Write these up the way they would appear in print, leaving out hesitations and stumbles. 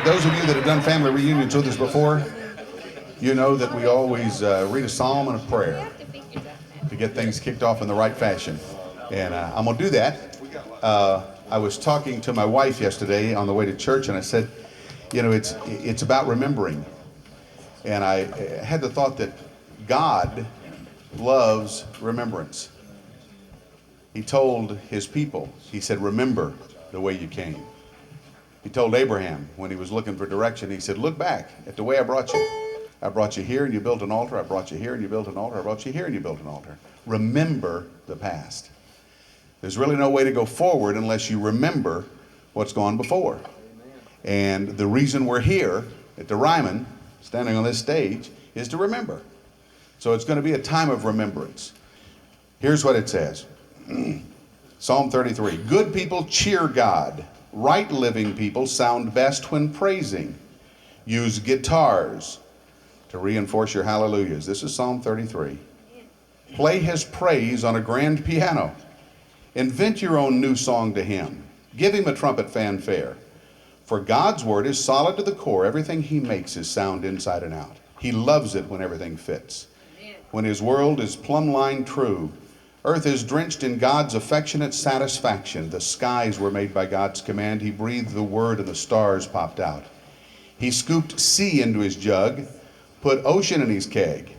those of you that have done family reunions with us before, you know that we always read a psalm and a prayer to get things kicked off in the right fashion. And I'm going to do that. I was talking to my wife yesterday on the way to church, and I said, you know, it's about remembering. And I had the thought that God loves remembrance. He told his people, he said, remember the way you came. He told Abraham when he was looking for direction, he said, look back at the way I brought you. I brought you here and you built an altar. I brought you here and you built an altar. I brought you here and you built an altar. Remember the past. There's really no way to go forward unless you remember what's gone before. And the reason we're here at the Ryman, standing on this stage, is to remember. So it's going to be a time of remembrance. Here's what it says. Psalm 33. Good people cheer God. Right living people sound best when praising. Use guitars to reinforce your hallelujahs. This is Psalm 33. Play his praise on a grand piano. Invent your own new song to him. Give him a trumpet fanfare. For God's word is solid to the core. Everything he makes is sound inside and out. He loves it when everything fits. When his world is plumb line true. Earth is drenched in God's affectionate satisfaction. The skies were made by God's command. He breathed the word and the stars popped out. He scooped sea into his jug, put ocean in his keg.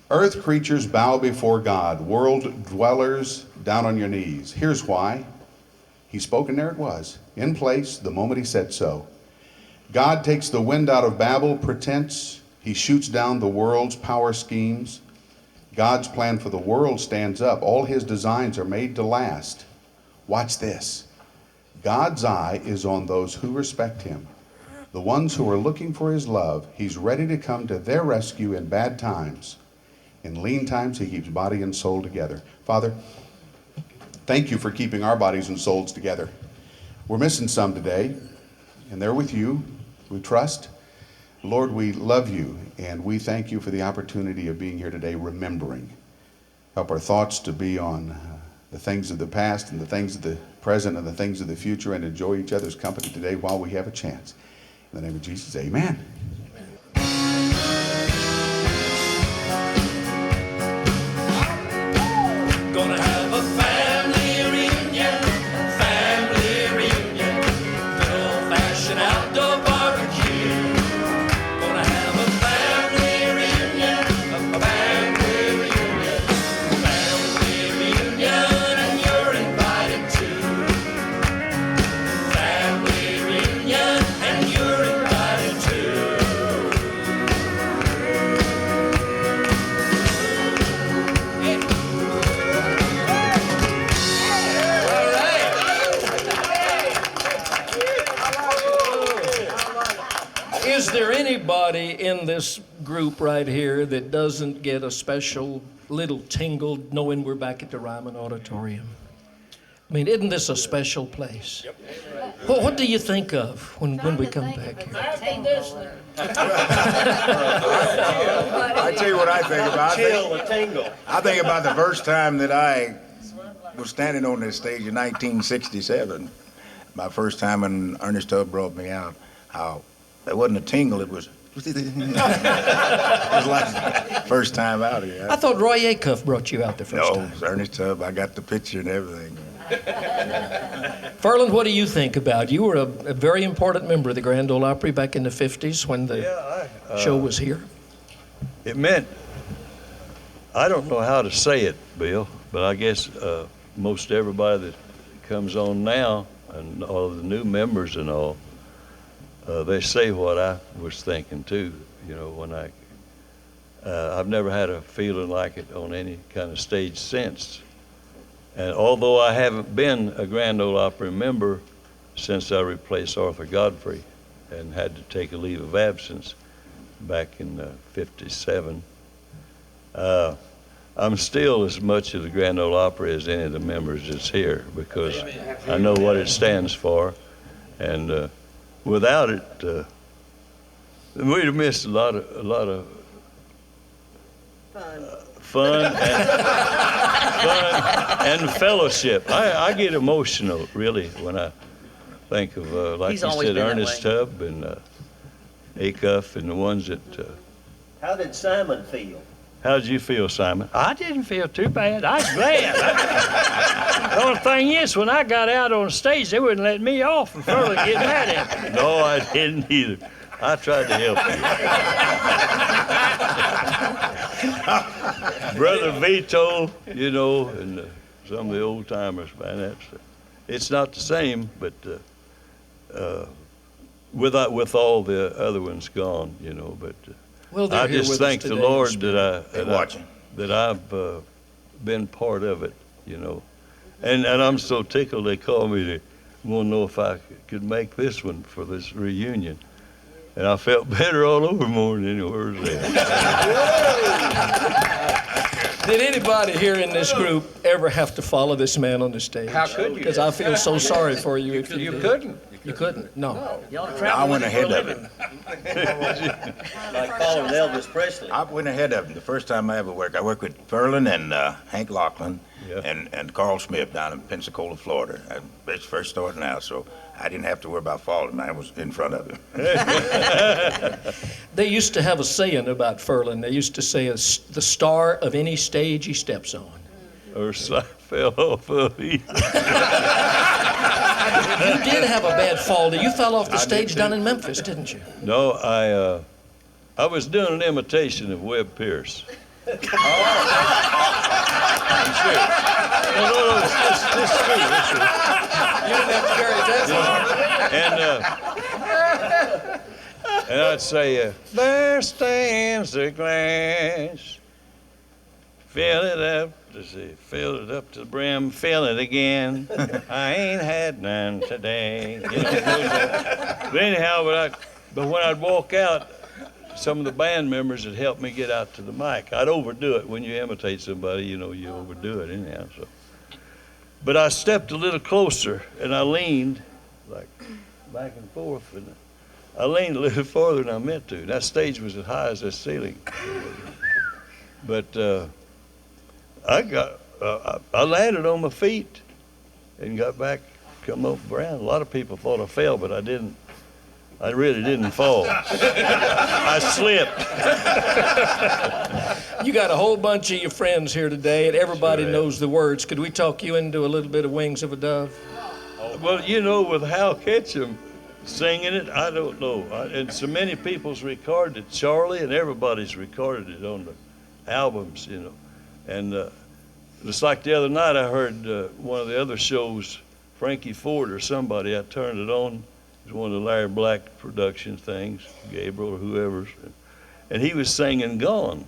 Earth creatures bow before God. World dwellers, down on your knees. Here's why. He spoke and there it was, in place the moment he said so. God takes the wind out of Babel pretense. He shoots down the world's power schemes. God's plan for the world stands up. All his designs are made to last. Watch this. God's eye is on those who respect him. The ones who are looking for his love. He's ready to come to their rescue in bad times. In lean times, he keeps body and soul together. Father, thank you for keeping our bodies and souls together. We're missing some today, and they're with you. We trust. Lord, we love you, and we thank you for the opportunity of being here today, remembering. Help our thoughts to be on the things of the past and the things of the present and the things of the future, and enjoy each other's company today while we have a chance. In the name of Jesus, amen. Gonna have a family reunion, good old-fashioned outdoor barbecue. Gonna have a family reunion, and you're invited too. Family reunion, and you're invited too. Is there anybody in this group right here that doesn't get a special little tingle knowing we're back at the Ryman Auditorium? I mean, isn't this a special place? Yep. What do you think of when we come back here? I tell you what I think about. I think about the first time that I was standing on this stage in 1967. My first time when Ernest Tubb brought me out. How it wasn't a tingle, it was like first time out here. I thought Roy Acuff brought you out the first time. No, it was Ernest Tubb. I got the picture and everything. Ferland, what do you think about? You were a very important member of the Grand Ole Opry back in the 50s when the show was here. It meant, I don't know how to say it, Bill, but I guess most everybody that comes on now and all the new members and all, they say what I was thinking too. You know, when I've never had a feeling like it on any kind of stage since. And although I haven't been a Grand Ole Opry member since I replaced Arthur Godfrey and had to take a leave of absence back in '57, I'm still as much of the Grand Ole Opry as any of the members that's here because I know what it stands for, and without it, we'd have missed a lot of fun and fellowship. I get emotional really when think of, like He's you always said, been that Ernest way. Tubb and Acuff and the ones that. How did Simon feel? How did you feel, Simon? I didn't feel too bad. I was glad. The only thing is, when I got out on stage, they wouldn't let me off and Furley get mad at me. No, I didn't either. I tried to help you. Brother Vito, you know, and some of the old timers, man, it's not the same, but with all the other ones gone, you know, but Well, they're I here just with thank us the today. Lord They're watching. that I've been part of it, you know, and I'm so tickled they called me to want to know if I could make this one for this reunion. And I felt better all over more than anywhere else. Did anybody here in this group ever have to follow this man on the stage? How could you? Because I feel so sorry for you if you You did. couldn't. You couldn't? No. You ought to I travel went with him for a ahead of living. Like following Elvis Presley. I went ahead of him. The first time I ever worked, I worked with Ferlin and Hank Lachlan Yeah. and Carl Smith down in Pensacola, Florida. It's first starting out, so I didn't have to worry about following him. I was in front of him. They used to have a saying about Furlan. They used to say, the star of any stage he steps on. Or so I fell off of it. You did have a bad fall. You fell off the stage down in Memphis, didn't you? No, I was doing an imitation of Webb Pierce. I'm serious. No, it's true. You didn't have to carry that And I'd say, there stands the glass, fill it up. Fill it up to the brim, fill it again. I ain't had none today. You know, but anyhow, but when I'd walk out, some of the band members had helped me get out to the mic. I'd overdo it. When you imitate somebody, you know, you overdo it anyhow. So, but I stepped a little closer and I leaned like back and forth, and I leaned a little farther than I meant to. That stage was as high as the ceiling, but. I landed on my feet and got back, come up around. A lot of people thought I fell, but I didn't. I really didn't fall. I slipped. You got a whole bunch of your friends here today, and everybody Sure. knows the words. Could we talk you into a little bit of Wings of a Dove? Well, you know, with Hal Ketchum singing it, I don't know. And so many people's recorded it. Charlie and everybody's recorded it on the albums, you know. And just like the other night, I heard one of the other shows, Frankie Ford or somebody, I turned it on. It was one of the Larry Black production things, Gabriel or whoever's. And he was singing Gone.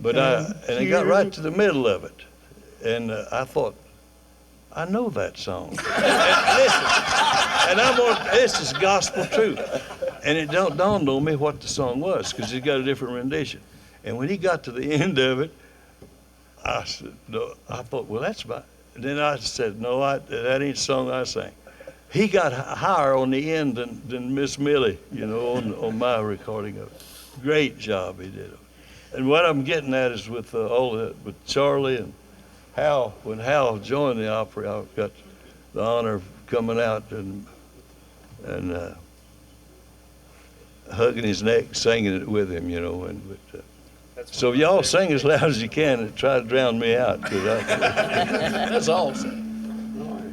But it got right to the middle of it. And I thought, I know that song. and this is gospel truth. And it dawned on me what the song was, because he got a different rendition. And when he got to the end of it, I said, no, I thought, well, that's my, then I said, no, that ain't the song I sang. He got higher on the end than Miss Millie, you know, on my recording of it. Great job he did. And what I'm getting at is with with Charlie and Hal. When Hal joined the Opry, I got the honor of coming out and hugging his neck, singing it with him, you know. So y'all sing as loud as you can and try to drown me out. That's awesome.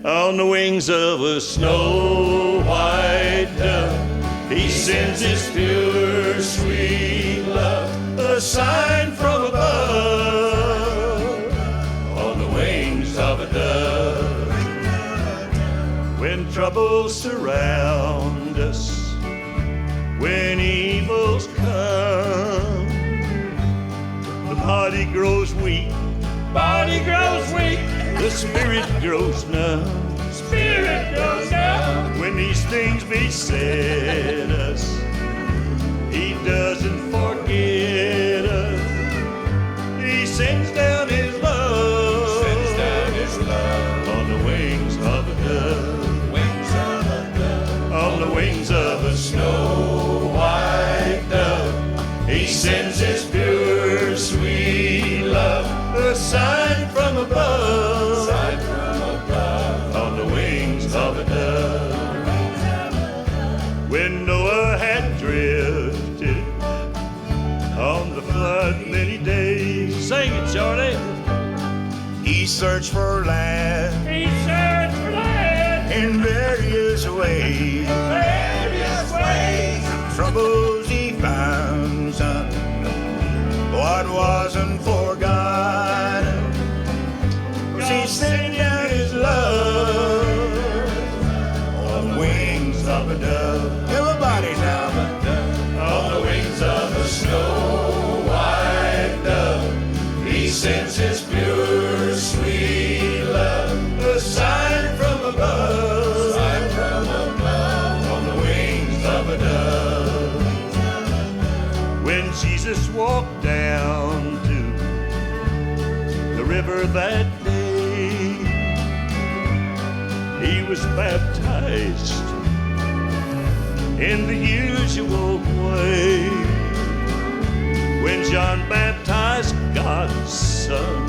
On the wings of a snow white dove, he sends his pure, sweet love, a sign from above. On the wings of a dove, when troubles surround us, when evils come, the body grows weak, the spirit grows numb, when these things beset us, he doesn't forget us. He sends down his love, on the wings of a dove, on the wings of a snow white dove. He sends his pure, sweet love, a sign from above, on the wings of a dove. when Noah had drifted on the flood many days. Sing it, Charlie. He searched for land. He searched for land In various ways. various ways. Troubles he found, son. What wasn't forgotten was he sent down his love on the wings of a dove. Everybody now. On the wings of a snow-white dove, he sends his pure, sweet love, a sign from above, on the wings of a dove. When Jesus walked down to the river that day, he was baptized in the usual way. When John baptized God's Son,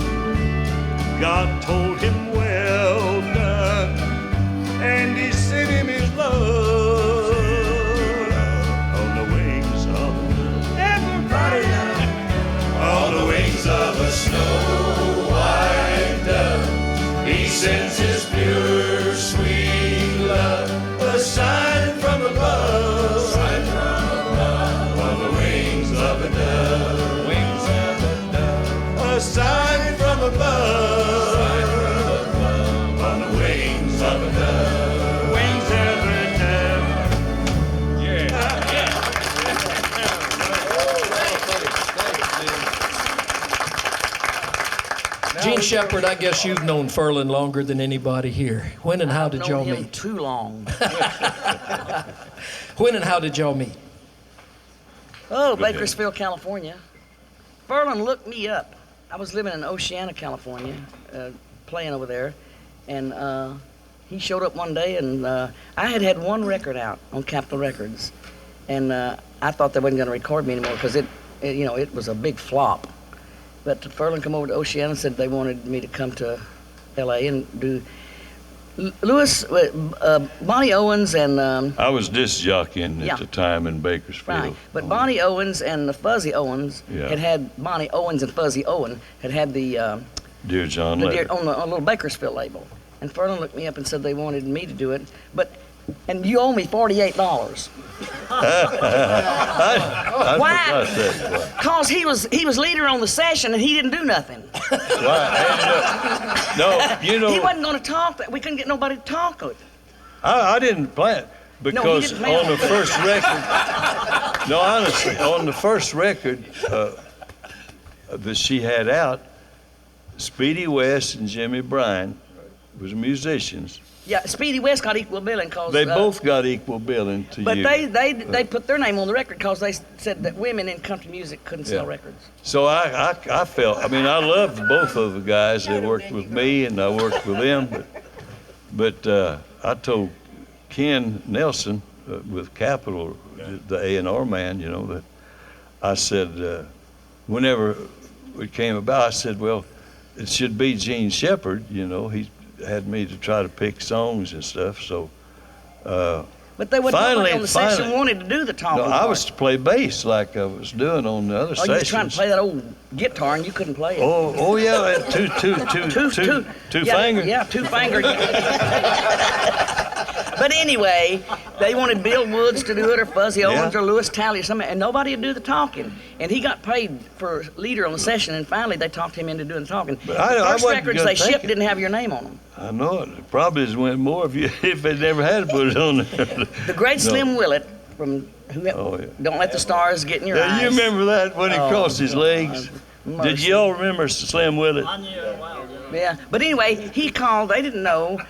God told him, well done, and he sent him his love on the wings of everybody now. On the wings of a snow-white dove, he sends his pure, sweet love, a sign from above, on the wings of a dove, a sign from above, on the wings of a dove, wings of a dove. Gene Shepard, I guess you've known Furlan longer than anybody here. When and how did y'all known him meet? too long. When and how did y'all meet? Oh, Bakersfield, California. Furlan looked me up. I was living in Oceana, California, playing over there, and he showed up one day, and I had one record out on Capitol Records, and I thought they wasn't going to record me anymore because it was a big flop. But Furlan come over to Oceana and said they wanted me to come to L.A. and do Bonnie Owens and I was disc jockeying Yeah. at the time in Bakersfield. right. But Bonnie Owens and the Fuzzy Owens Yeah. had Bonnie Owens and Fuzzy Owen had the Dear John the Letter. on the little Bakersfield label. And Furlan looked me up and said they wanted me to do it, and you owe me $48. I Why? forgot that. Cause he was leader on the session and he didn't do nothing. No, you know, He wasn't going to talk. We couldn't get nobody to talk. I didn't plan it because didn't plan on the it. first record, no, honestly, on the first record that she had out, Speedy West and Jimmy Bryan was musicians. Yeah, Speedy West got equal billing cause They both got equal billing to But you. they put their name on the record because they said that women in country music couldn't sell Yeah. records. So I felt, I mean, I loved both of the guys. They worked with me and I worked with them. But I told Ken Nelson with Capitol, the A&R man, you know, that I said, whenever it came about, I said, well, it should be Gene Shepard, you know. He had me to try to pick songs and stuff. So But they wouldn't Finally- on the session finally- wanted to do the talking. no, I was to play bass like I was doing on the other Oh, you were trying sessions. to play that old guitar and you couldn't play it. Oh yeah, and two yeah, fingers. Yeah, two finger. But anyway, they wanted Bill Woods to do it or Fuzzy Owens Yeah. or Lewis Talley or something, and nobody would do the talking. And he got paid for leader on the session, and finally they talked him into doing the talking. But The I first wasn't records gonna they take shipped it. didn't have your name on them. I know it. Probably has went more if they never had put it on there. The great No. Slim Willett from Oh, yeah. Don't Let the Stars Get in Your Now, Eyes. you remember that when he Oh, crossed his legs? mercy. Did you all remember Slim Willett? Yeah, but anyway, he called. They didn't know.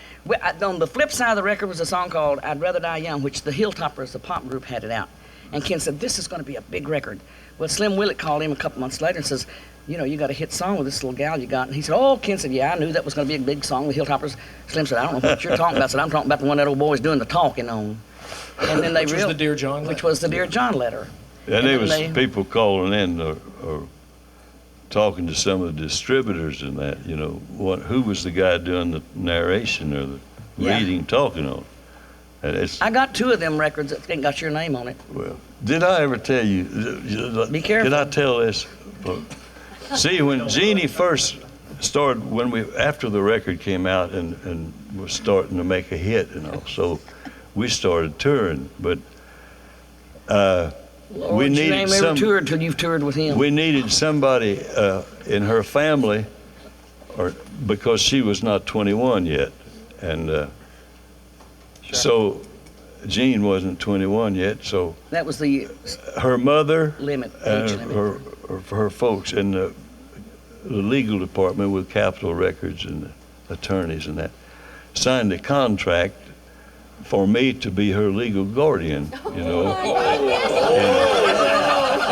On the flip side of the record was a song called "I'd Rather Die Young," which the Hilltoppers, the pop group, had it out. And Ken said, "This is going to be a big record." Well, Slim Willett called him a couple months later and says, "You know, you got a hit song with this little gal you got." And he said, "Oh," Ken said, "Yeah, I knew that was going to be a big song with Hilltoppers." Slim said, "I don't know what you're talking about." I said, "I'm talking about the one that old boy's doing the talking on." And then they Which was the Dear John letter. which was the Dear John letter. And there then was they- people calling in or talking to some of the distributors and that, you know, who was the guy doing the narration or the Yeah. reading, talking on. And it's, I got 2 of them records that ain't got your name on it. well, did I ever tell you? Be careful. Did I tell this? See, when Jeannie first started, after the record came out and was starting to make a hit and all, so we started touring. But we You needed ain't ever toured till you've toured with him. we needed somebody in her family, or because she was not 21 yet, and so Jean wasn't 21 yet. So That was the her mother, limit, age limit. her folks in the legal department with Capitol Records and the attorneys and that signed a contract for me to be her legal guardian, you know.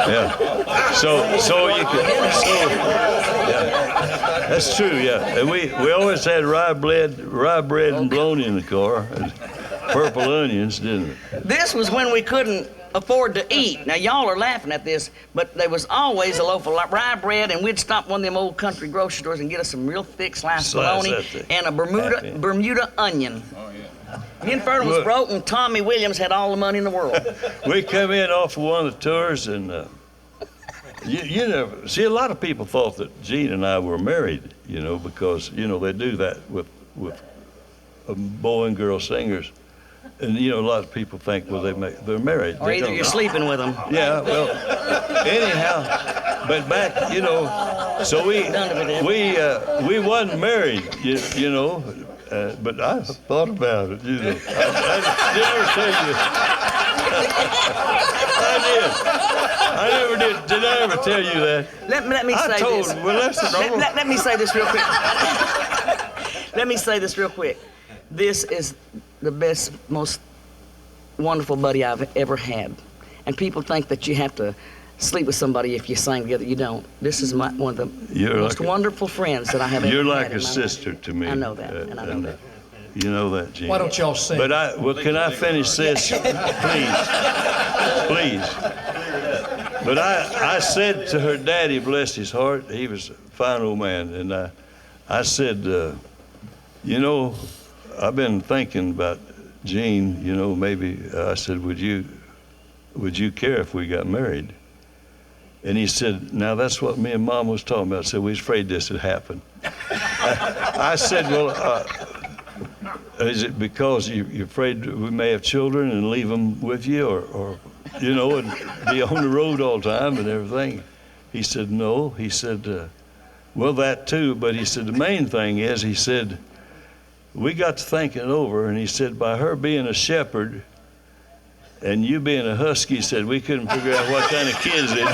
Yeah. So you could. Yeah. That's true. Yeah. And we always had rye bread and bologna in the car, and purple onions, didn't we? This was when we couldn't afford to eat. Now, y'all are laughing at this, but there was always a loaf of rye bread, and we'd stop one of them old country grocery stores and get us some real thick sliced bologna and a Bermuda onion. Oh, yeah. Me and Ferdinand was broke, and Tommy Williams had all the money in the world. We come in off of one of the tours, and you never see, a lot of people thought that Gene and I were married, you know, because they do that with boy and girl singers. And a lot of people think, well, they're married. Or either you're sleeping with them. Yeah, well, anyhow, but back, so we wasn't married, but I thought about it, I did ever tell you. I never did. Did I ever tell you that? Let me say this. Well, let me say this real quick. Let me say this real quick. This is the best, most wonderful buddy I've ever had. And people think that you have to sleep with somebody if you sing together. You don't. This is one of the most wonderful friends that I have ever had. You're like in a my sister life. to me. I know that, and I know that. You know that, Gene. Why don't y'all sing? But can I finish this, please? But I said to her daddy, bless his heart, he was a fine old man, and I said, I've been thinking about Gene, maybe, I said, would you care if we got married? And he said, now that's what me and Mom was talking about. I said, we was afraid this would happen. I said, well, is it because you're afraid we may have children and leave them with you, or and be on the road all the time and everything? He said, no. He said, well, that too, but he said, the main thing is, he said, we got to thinking it over, and he said, by her being a shepherd and you being a husky, he said, we couldn't figure out what kind of kids it is.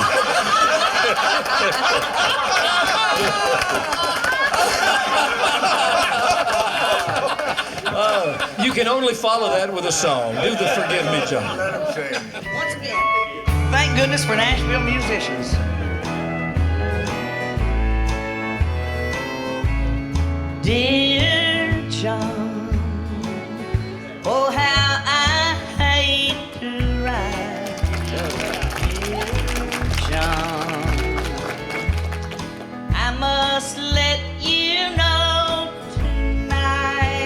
You can only follow that with a song. Do the Forgive Me, John. Once again, thank goodness for Nashville musicians. Dear John, oh how I hate to write. Dear John, I must let you know tonight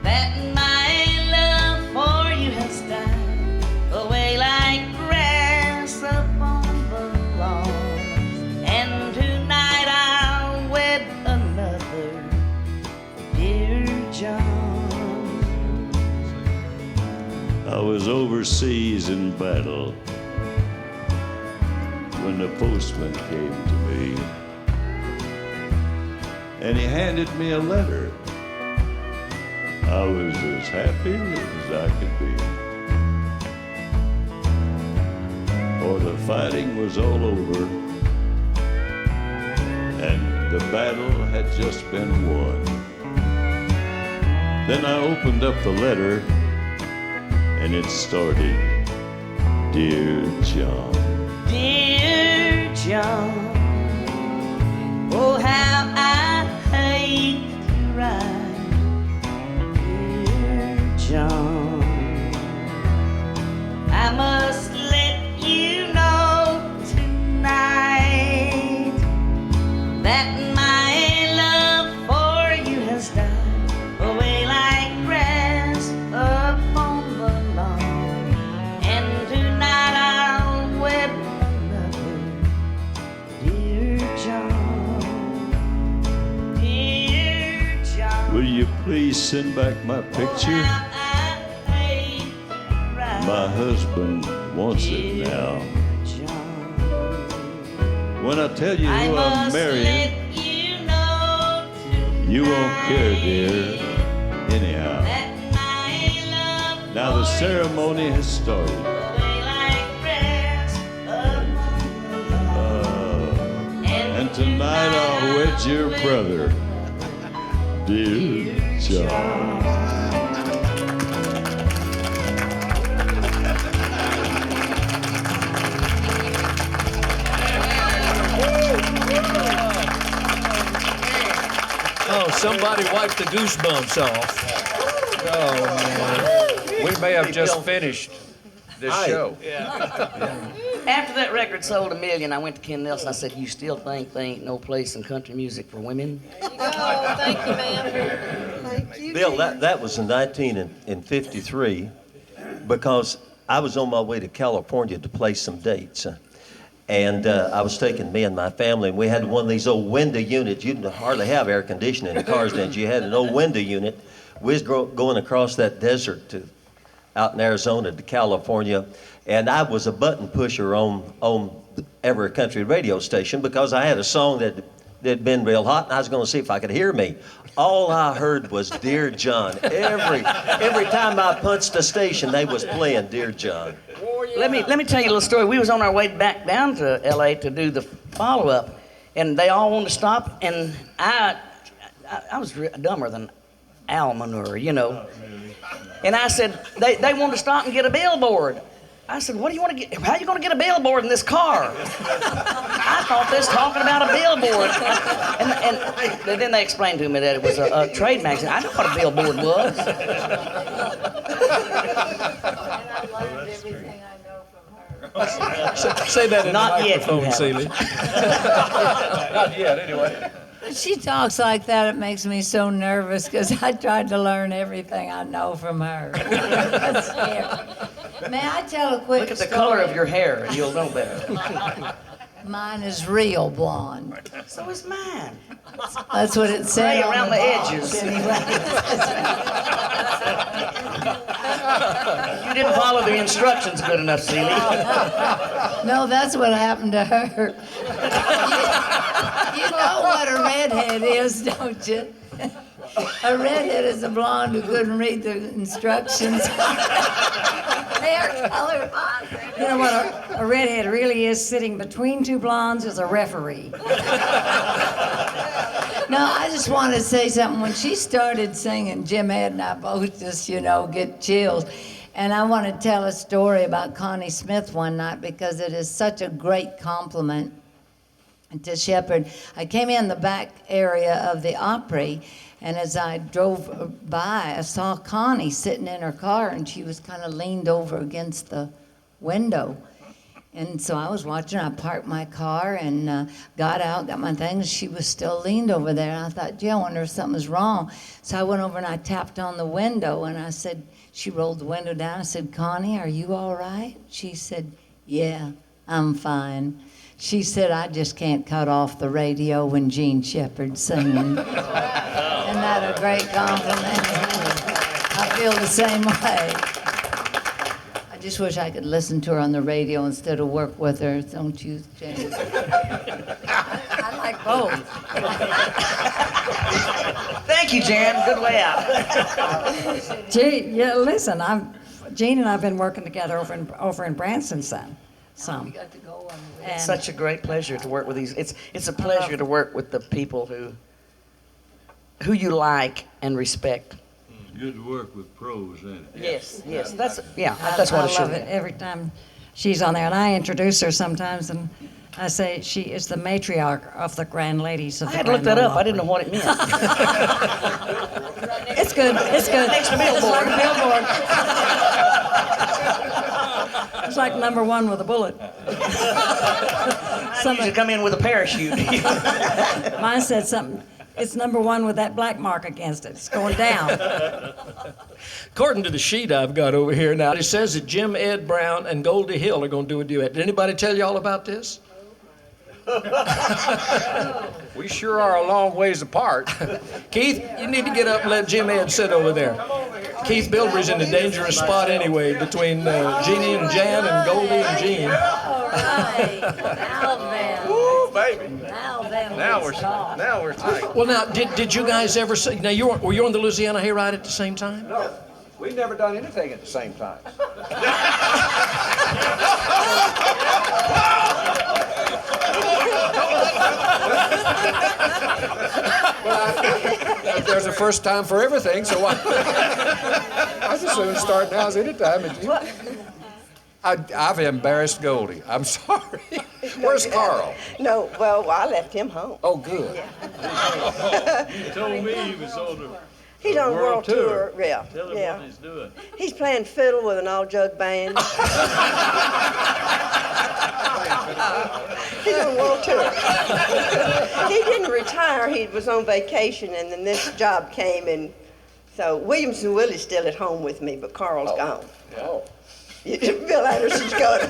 that my love for you has died away like grass upon the lawn. And tonight I'll wed another, dear John. I was overseas in battle when the postman came to me, and he handed me a letter. I was as happy as I could be, for the fighting was all over and the battle had just been won. Then I opened up the letter and it started, Dear John. Dear John, oh how I hate to write. Dear John, I must let you know tonight that my love for you has died away like grass Please send back my picture. My husband wants it now. When I tell you who I'm marrying, you won't care, dear, anyhow. Now the ceremony has started. And tonight I'll wed your brother, dear John. Oh, somebody wiped the goosebumps off. Oh, man. We may have just finished this show. After that record sold 1 million, I went to Ken Nelson. I said, "You still think there ain't no place in country music for women?" There you go. Thank you, ma'am. Thank you. Bill, that was in 1953 because I was on my way to California to play some dates. And I was taking me and my family, and we had one of these old window units. You didn't hardly have air conditioning in the cars then. You had an old window unit. We was going across that desert out in Arizona to California, and I was a button pusher on every country radio station because I had a song that had been real hot, and I was going to see if I could hear me. All I heard was "Dear John." Every time I punched a station, they was playing "Dear John." Let me tell you a little story. We was on our way back down to L.A. to do the follow-up, and they all wanted to stop, and I was dumber than owl manure, you know. And I said, they wanted to stop and get a billboard. I said, "What do you want to get? How are you going to get a billboard in this car?" I thought they was talking about a billboard. And then they explained to me that it was a trade magazine. I know what a billboard was. And I learned everything I know from her. Say that in Not the yet, microphone, you Celie. Not yet, anyway. She talks like that, it makes me so nervous because I tried to learn everything I know from her. That's scary. May I tell a quick Look at the story? color of your hair, and you'll know better. Mine is real blonde. So is mine. That's what it said Gray on around the box, edges. anyway. You didn't follow the instructions good enough, Celie. No, that's what happened to her. You know what a redhead is, don't you? A redhead is a blonde who couldn't read the instructions. Hair color. You know what a redhead really is? Sitting between two blondes is a referee. No, I just want to say something. When she started singing, Jim Ed and I both just, get chills. And I want to tell a story about Connie Smith one night because it is such a great compliment to Shepard. I came in the back area of the Opry, and as I drove by, I saw Connie sitting in her car, and she was kind of leaned over against the window. And so I was watching. I parked my car and got out, got my things. She was still leaned over there. And I thought, gee, I wonder if something's wrong. So I went over and I tapped on the window, and I said, she rolled the window down. I said, "Connie, are you all right?" She said, "Yeah, I'm fine." She said, "I just can't cut off the radio when Gene Shepard's singing." Isn't that a great compliment? I feel the same way. I just wish I could listen to her on the radio instead of work with her, don't you, James? I like both. Thank you, Jan. Good way out. Gee, yeah, listen, Gene and I have been working together over in Branson some. Got to go on the It's such a great pleasure to work with these. It's a pleasure to work with the people who you like and respect. Good to work with pros, ain't it? Yes. That's what it I should love be. it every time she's on there, and I introduce her sometimes, and I say she is the matriarch of the Grand Ladies of I the had to look Grand that Ole up. I didn't know Opry. what it meant. It's good. It's good. Next to It's like Billboard. a billboard. It's like number one with a bullet. I usually come in with a parachute. Mine said something. It's number one with that black mark against it. It's going down. According to the sheet I've got over here now, it says that Jim Ed Brown and Goldie Hill are going to do a duet. Did anybody tell you all about this? We sure are a long ways apart. Keith, you need to get up and let Jim Ed sit over there. Keith Bilbrey's in a dangerous spot anyway between Jeannie and Jan and Goldie and Jean. All right. Now then. Woo, baby. Now then. Now let's we're talk. tight. Well, now, did you guys ever see? Now, were you on the Louisiana Hayride at the same time? No, we've never done anything at the same time. There's a first time for everything, so I'd as soon start now as any time. I've embarrassed Goldie. I'm sorry. Where's Carl? No, well, I left him home. Oh, good. You told me he was on the He's on a world tour. Yeah. Tell him Yeah. what he's doing. He's playing fiddle with an all jug band. He's on a world tour. He didn't retire. He was on vacation, and then this job came, and so Williams and Willie's still at home with me, but Carl's gone. Oh. Bill Anderson's gone.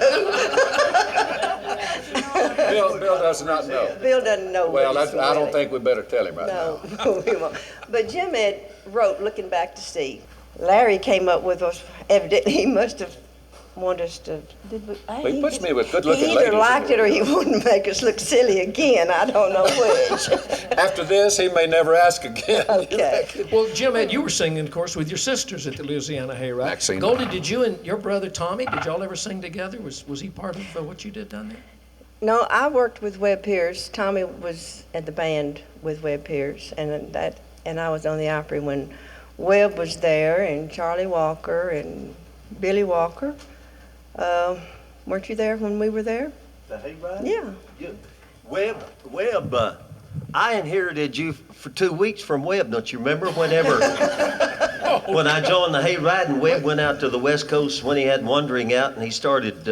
Bill does not know. Bill doesn't know. Well, Williams and I don't Willie. think we better tell him right No, now. no, we won't. But Jim Ed wrote Looking Back to See. Larry came up with us, evidently he must have wanted us to... He puts me with good-looking He either ladies. liked it or he wanted to make us look silly again. I don't know which. After this, he may never ask again. Okay. Well, Jim Ed, you were singing, of course, with your sisters at the Louisiana Hayride. Maxine. Goldie, did you and your brother Tommy, did y'all ever sing together? Was he part of what you did down there? No, I worked with Webb Pierce. Tommy was at the band with Webb Pierce, and I was on the Opry when Webb was there, and Charlie Walker and Billy Walker. Weren't you there when we were there? The hayride? Yeah. Webb, I inherited you for 2 weeks from Webb. Don't you remember whenever, when I joined the hayride and Webb went out to the West Coast when he had Wandering Out and he started,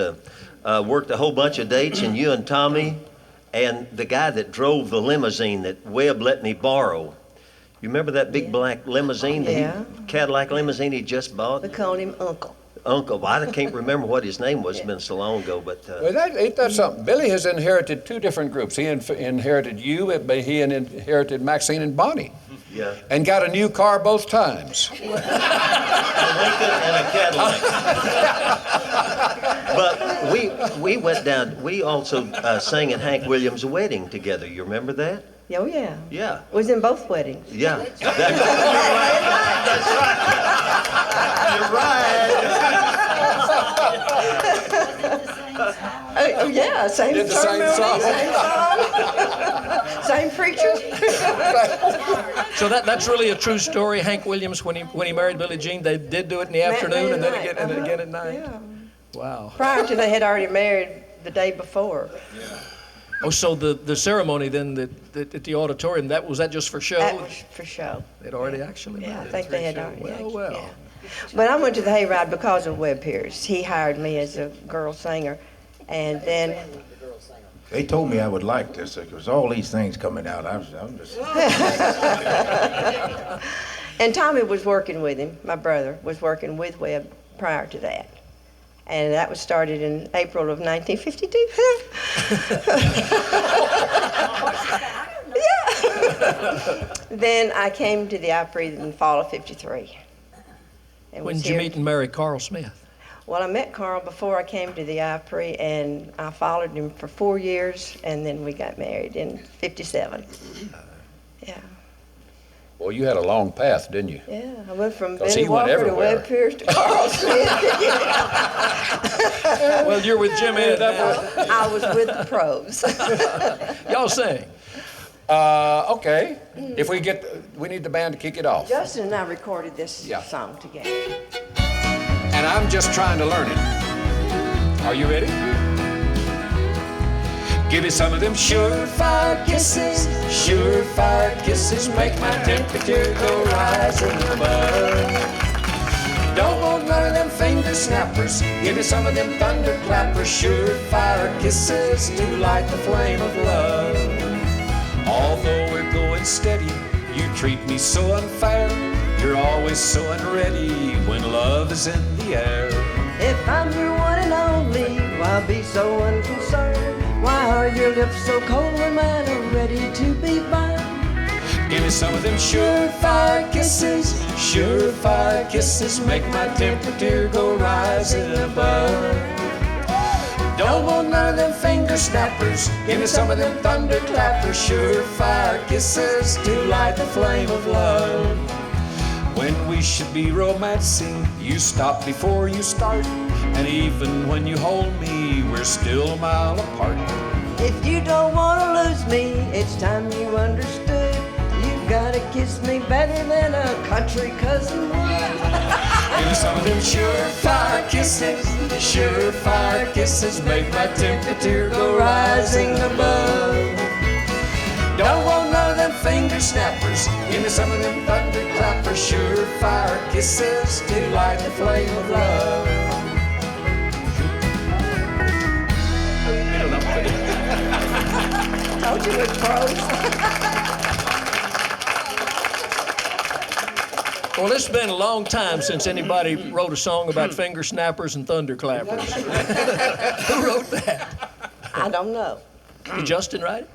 worked a whole bunch of dates, and you and Tommy and the guy that drove the limousine that Webb let me borrow. You remember that big black limousine? Yeah. Cadillac limousine he just bought? We called him Uncle. Uncle, well, I can't remember what his name was. It's been so long ago, but Well, ain't that something? Billy has inherited two different groups. He inherited you, but he inherited Maxine and Bonnie. yeah. And got a new car both times. A Lincoln and a Cadillac. But we went down. We also sang at Hank Williams' wedding together. You remember that? Oh, yeah. Yeah. Was in both weddings. Yeah. That's right. You're right. Oh, yeah, same Did the same ceremony, song. same preacher. So that's really a true story. Hank Williams, when he married Billie Jean, they did do it in the afternoon and then again at night. Yeah. Wow. Prior to they had already married the day before. Oh, so the ceremony then at the auditorium, was that just for show? That was for show. They'd already actually Yeah, I married. think they had already. Well. Yeah. But I went to the hayride because of Webb Pierce. He hired me as a girl singer, and then They told me I would like this because all these things coming out. I'm just. and Tommy was working with him. My brother was working with Webb prior to that. And that was started in April of 1952. Yeah. Then I came to the Opry in the fall of '53. When did you meet and marry Carl Smith? Well, I met Carl before I came to the Opry, and I followed him for 4 years, and then we got married in '57. Yeah. Well, you had a long path, didn't you? Yeah, I went from 'Cause Billy he went Walker to everywhere. Webb Pierce to Carl Smith. Well, you're with Jim Ed now. I was with the pros. Y'all sing. Okay. If we need the band to kick it off. Justin and I recorded this Yeah. song together. And I'm just trying to learn it. Are you ready? Give me some of them surefire kisses, make my temperature go rising above. Don't want none of them finger snappers, give me some of them thunder clappers, surefire kisses to light the flame of love. Although we're going steady, you treat me so unfair, you're always so unready when love is in the air. If I'm your one and only, why be so unconcerned? Why are your lips so cold when mine are ready to be burned? Give me some of them surefire kisses, make my temperature go rising above. Don't want none of them finger snappers, give me some of them thunder clappers, surefire kisses to light the flame of love. When we should be romancing, you stop before you start, and even when you hold me, we're still a mile apart. If you don't want to lose me, it's time you understood. You gotta kiss me better than a country cousin would. Give me some of them surefire kisses, make my temperature go rising above. Don't want none of them finger snappers, give me some of them thunder clappers, surefire kisses to light the flame of love. Told you we're pros. Well, it's been a long time since anybody wrote a song about finger snappers and thunder clappers. Who wrote that? I don't know. Did Justin write it?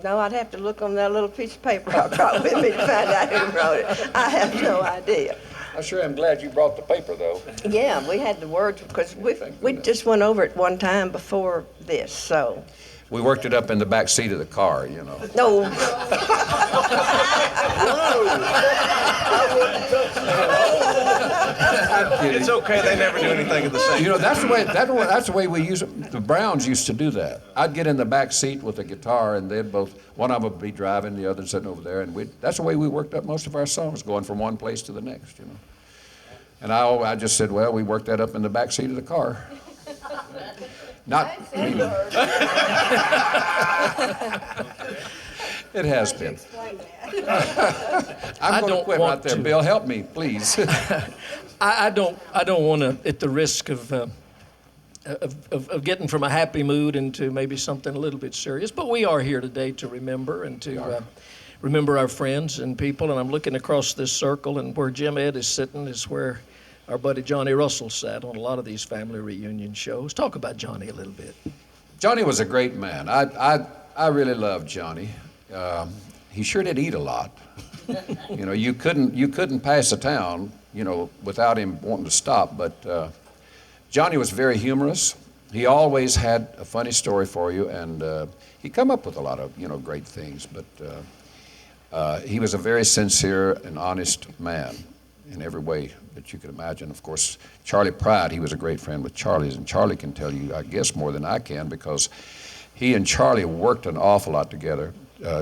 No, I'd have to look on that little piece of paper I brought with me to find out who wrote it. I have no idea. I sure am glad you brought the paper, though. Yeah, we had the words because we just went over it one time before this, so. We worked it up in the back seat of the car, you know. No. It's okay, they never do anything at the same time. You know, that's the way we use it. The Browns used to do that. I'd get in the back seat with the guitar, and they'd both, one of them would be driving, the other sitting over there, and that's the way we worked up most of our songs, going from one place to the next, you know. And I just said, well, we worked that up in the back seat of the car. Not really. It has been. I'm going to quit right there. Bill, help me, please. I don't want to, at the risk of getting from a happy mood into maybe something a little bit serious, but we are here today to remember and to remember our friends and people. And I'm looking across this circle, and where Jim Ed is sitting is where our buddy Johnny Russell sat on a lot of these family reunion shows. Talk about Johnny a little bit. Johnny was a great man. I really loved Johnny. He sure did eat a lot. You know, you couldn't pass a town, you know, without him wanting to stop. But Johnny was very humorous. He always had a funny story for you, and he come up with a lot of, you know, great things. But he was a very sincere and honest man in every way that you could imagine. Of course, Charlie Pride, he was a great friend with Charlie's, and Charlie can tell you, I guess, more than I can, because he and Charlie worked an awful lot together.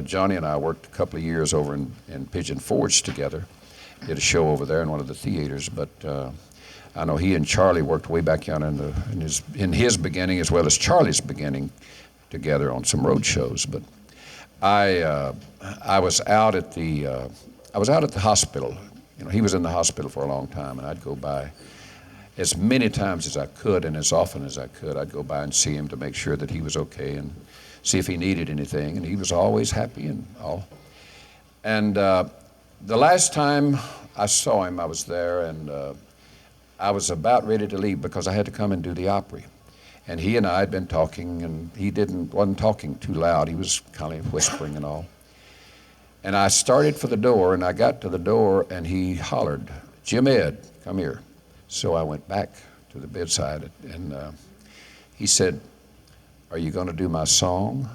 Johnny and I worked a couple of years over in Pigeon Forge together, did a show over there in one of the theaters, but I know he and Charlie worked way back down in his beginning, as well as Charlie's beginning, together on some road shows. But I was out at the hospital. You know, he was in the hospital for a long time, and I'd go by as many times as I could and as often as I could. I'd go by and see him to make sure that he was okay and see if he needed anything, and he was always happy and all. And the last time I saw him, I was there, and I was about ready to leave because I had to come and do the Opry. And he and I had been talking, and he wasn't talking too loud. He was kind of whispering and all. And I started for the door, and I got to the door, and he hollered, "Jim Ed, come here." So I went back to the bedside, and he said, "Are you going to do my song?"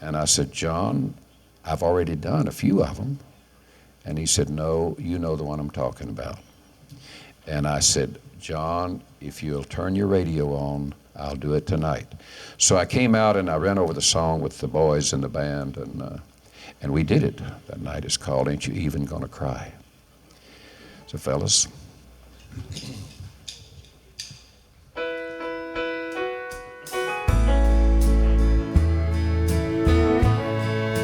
And I said, "John, I've already done a few of them." And he said, "No, you know the one I'm talking about." And I said, "John, if you'll turn your radio on, I'll do it tonight." So I came out and I ran over the song with the boys in the band, and we did it that night. It's called "Ain't You Even Gonna Cry." So fellas.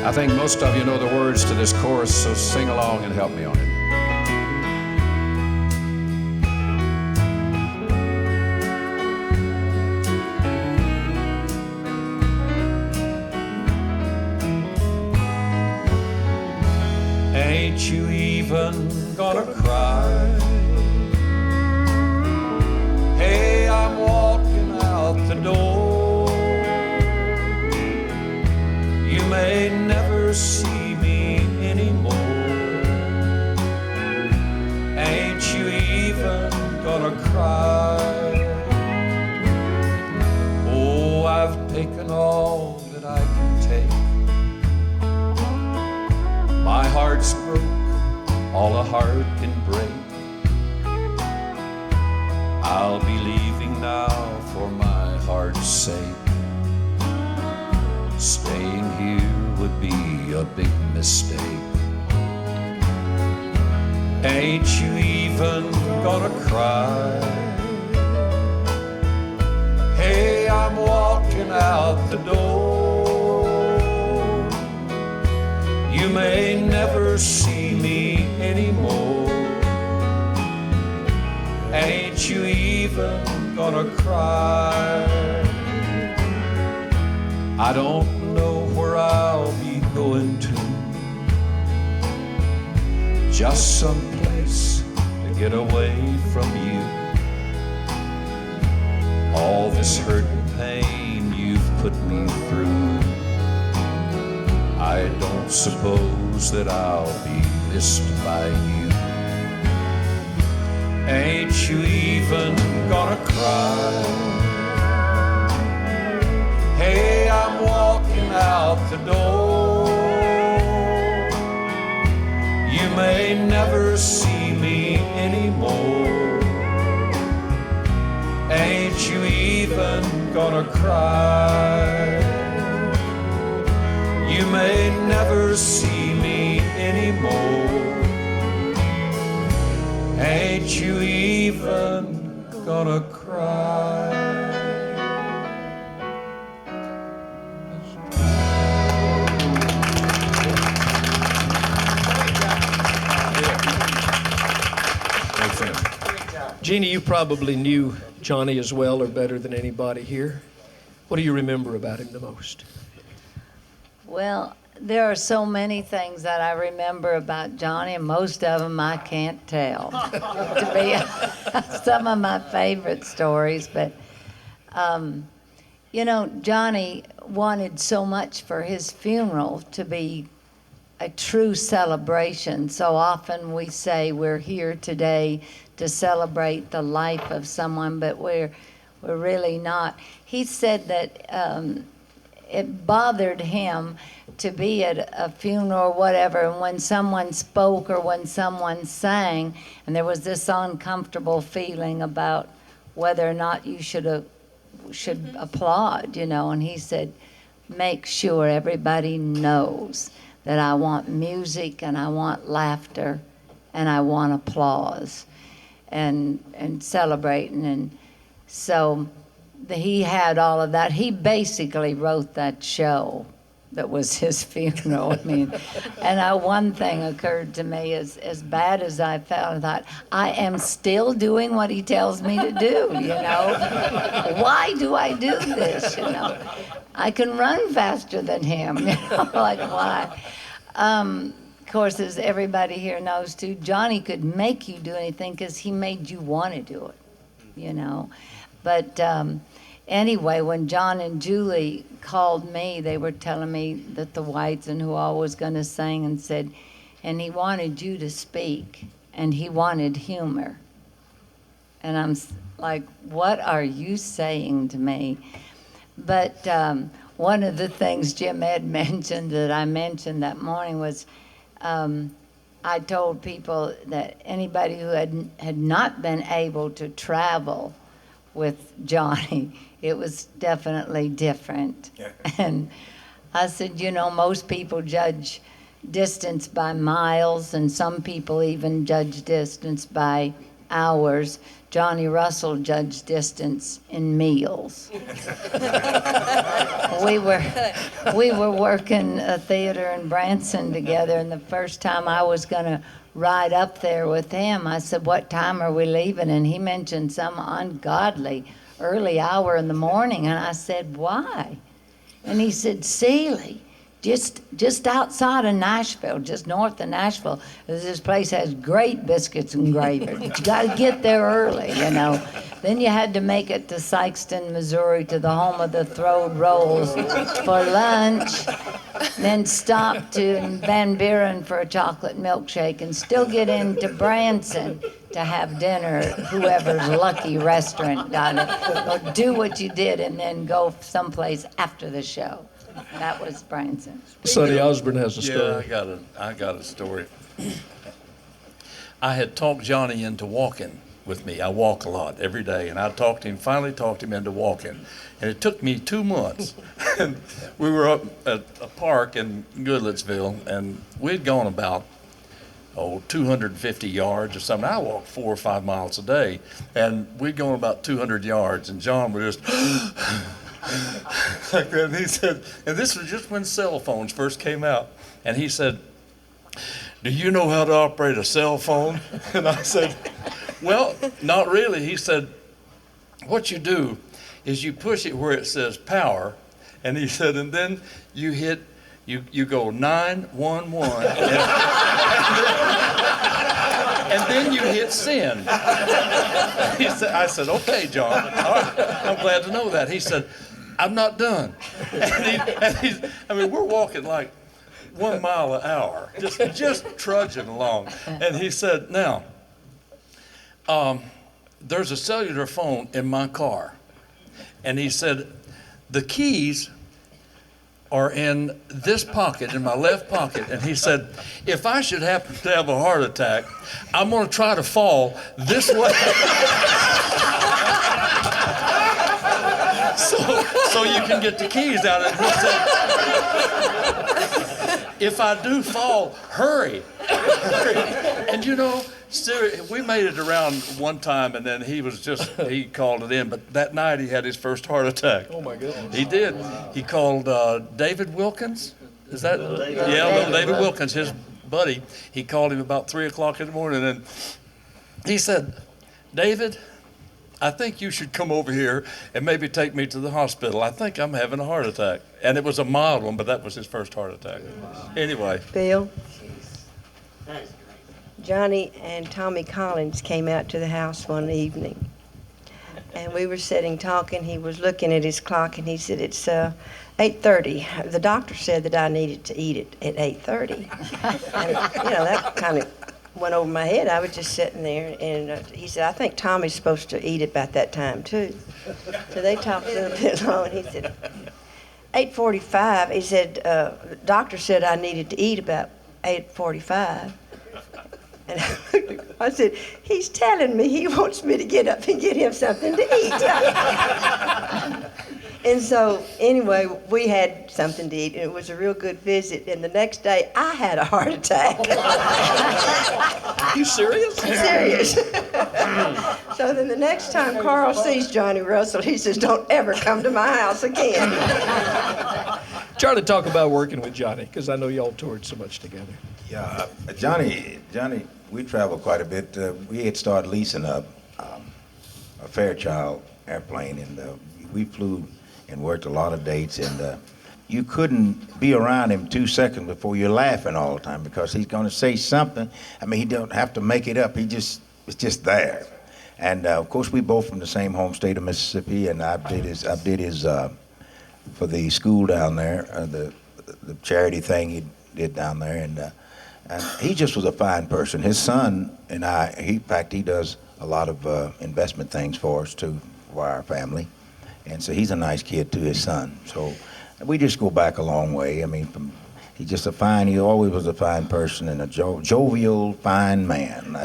I think most of you know the words to this chorus, so sing along and help me on it. Ain't you even gonna cry? Hey, I'm walking out the door. cry. Oh, I've taken all that I can take. My heart's broke, all a heart can break. I'll be leaving now for my heart's sake. Staying here would be a big mistake. Ain't you even gonna cry? Hey, I'm walking out the door. You may never see me anymore. Ain't you even gonna cry? I don't know where I'll be going to. Just someplace to get away from you. All this hurt and pain you've put me through. I don't suppose that I'll be missed by you. Ain't you even gonna cry? Hey, I'm walking out the door. You may never see me anymore. Ain't you even gonna cry? You may never see me anymore. Ain't you even gonna cry? Jeannie, you probably knew Johnny as well or better than anybody here. What do you remember about him the most? Well, there are so many things that I remember about Johnny, and most of them I can't tell. To be some of my favorite stories, but you know, Johnny wanted so much for his funeral to be a true celebration. So often we say we're here today to celebrate the life of someone, but we're really not. He said that it bothered him to be at a funeral or whatever, and when someone spoke or when someone sang, and there was this uncomfortable feeling about whether or not you should applaud, you know, and he said, make sure everybody knows that I want music and I want laughter and I want applause and celebrating. And so he had all of that. He basically wrote that show that was his funeral. I mean, and one thing occurred to me, as bad as I felt, I thought, I am still doing what he tells me to do, you know? Why do I do this, you know? I can run faster than him, you know, like why? Of course, as everybody here knows too, Johnny could make you do anything because he made you want to do it, you know? But anyway, when John and Julie called me, they were telling me that the Whites and who all was going to sing, and said, and he wanted you to speak, and he wanted humor. And I'm like, what are you saying to me? But one of the things Jim had mentioned that I mentioned that morning was I told people that anybody who had not been able to travel with Johnny, it was definitely different. Yeah. And I said, you know, most people judge distance by miles, and some people even judge distance by hours. Johnny Russell judged distance in meals. We were working a theater in Branson together, and the first time I was going to ride up there with him, I said, what time are we leaving? And he mentioned some ungodly early hour in the morning, and I said, why? And he said, Sealy, just outside of Nashville, just north of Nashville, this place has great biscuits and gravy, but you got to get there early, you know. Then you had to make it to Sikeston, Missouri, to the home of the Throwed Rolls for lunch, then stop to Van Buren for a chocolate milkshake, and still get into Branson to have dinner, whoever's lucky restaurant got it. Or do what you did and then go someplace after the show. That was Branson. Sonny Osborne has a story. Yeah, I got a story. I had talked Johnny into walking with me. I walk a lot every day, and I finally talked him into walking. And it took me 2 months. And we were up at a park in Goodlettsville, and we'd gone about 250 yards or something. I walked 4 or 5 miles a day, and we'd gone about 200 yards, and John would just like that. And he said, and this was just when cell phones first came out, and he said, "Do you know how to operate a cell phone?" And I said, "Well, not really." He said, "What you do is you push it where it says power," and he said, "and then you hit, you go 911, and then you hit send." I said, "Okay, John, all right, I'm glad to know that." He said, "I'm not done." And we're walking like 1 mile an hour, just trudging along. And he said, "Now, there's a cellular phone in my car." And he said, "The keys are in this pocket, in my left pocket." And he said, "If I should happen to have a heart attack, I'm going to try to fall this way." so you can get the keys out. And he said, "If I do fall, hurry." And we made it around one time, and then he called it in. But that night he had his first heart attack. Oh my goodness. He did. He called David Wilkins. Is that? Yeah, David Wilkins, his buddy. He called him about 3 o'clock in the morning, and he said, "David, I think you should come over here and maybe take me to the hospital. I think I'm having a heart attack." And it was a mild one, but that was his first heart attack. Anyway. Bill, Johnny and Tommy Collins came out to the house one evening. And we were sitting talking. He was looking at his clock, and he said, "It's 8:30. The doctor said that I needed to eat it at 8:30. And, that kind of went over my head. I was just sitting there, and he said, "I think Tommy's supposed to eat about that time, too." So they talked a little bit long, and he said, 8:45, he said, "The doctor said I needed to eat about 8:45. And I said, "He's telling me he wants me to get up and get him something to eat." And so, anyway, we had something to eat, and it was a real good visit. And the next day, I had a heart attack. You serious? Serious. So then the next time Carl sees Johnny Russell, he says, "Don't ever come to my house again." Charlie, talk about working with Johnny, because I know y'all toured so much together. Yeah, Johnny, we traveled quite a bit. We had started leasing a Fairchild airplane, and we flew and worked a lot of dates, and you couldn't be around him 2 seconds before you're laughing all the time, because he's going to say something. I mean, he don't have to make it up. It's just there. And of course, we both from the same home state of Mississippi, and I did his for the school down there, the charity thing he did down there, and he just was a fine person. His son and in fact, he does a lot of investment things for us too, for our family. And so he's a nice kid too, his son. So we just go back a long way. I mean, he always was a fine person and a jovial, fine man.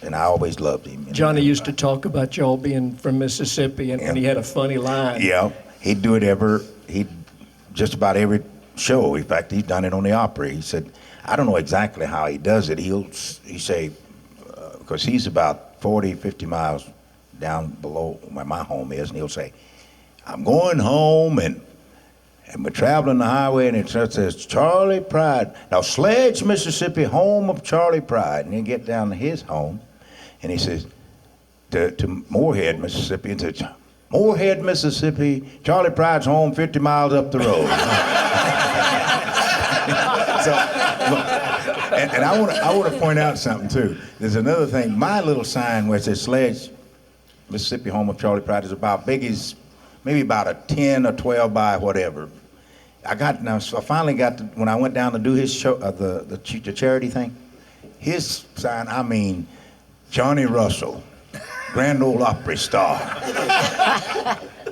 And I always loved him. Johnny used to talk about y'all being from Mississippi, and he had a funny line. Yeah, he'd do it just about every show. In fact, he's done it on the Opry. He said, I don't know exactly how he does it. He say, because he's about 40, 50 miles down below where my home is, and he'll say, "I'm going home, and we're traveling the highway, and it says Charlie Pride. Now, Sledge, Mississippi, home of Charlie Pride." And he get down to his home, and he says to Moorhead, Mississippi, and says, "Moorhead, Mississippi, Charlie Pride's home 50 miles up the road." And I want to point out something too. There's another thing. My little sign where it says Sledge, Mississippi, home of Charlie Pride, is about big as maybe about a 10 or 12 by whatever. I finally got to, when I went down to do his show, the charity thing. His sign, I mean, Johnny Russell, Grand Ole Opry star.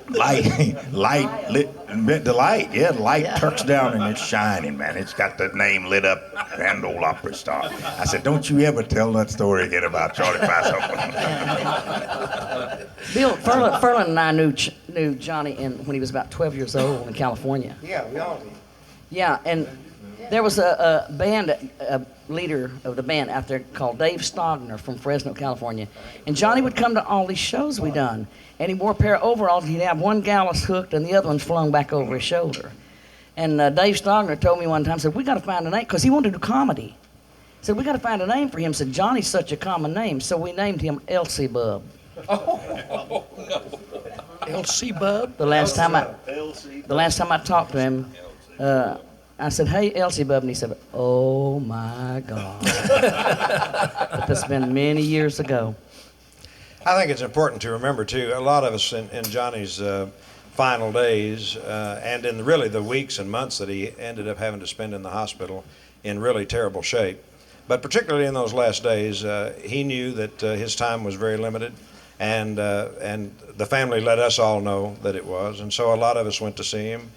The light turks down and it's shining, man. It's got that name lit up, Grand Ole Opry star. I said, don't you ever tell that story again about Charlie Paso. Bill, Furlan and I knew Johnny when he was about 12 years old in California. Yeah, we all did. Yeah, and there was a leader of the band out there called Dave Stogner from Fresno, California. And Johnny would come to all these shows we done. And he wore a pair of overalls. He'd have one gallus hooked and the other one's flung back over his shoulder. And Dave Stogner told me one time, said, we got to find a name, because he wanted to do comedy. He said, we got to find a name for him. Said, Johnny's such a common name. So we named him Elsie Bub. Oh, no. Elsie Bub? The last time I talked to him, I said, hey, Elsie Bub, and he said, oh my God. But that's been many years ago. I think it's important to remember, too, a lot of us in Johnny's final days, and in really the weeks and months that he ended up having to spend in the hospital in really terrible shape, but particularly in those last days, he knew that his time was very limited, and the family let us all know that it was, and so a lot of us went to see him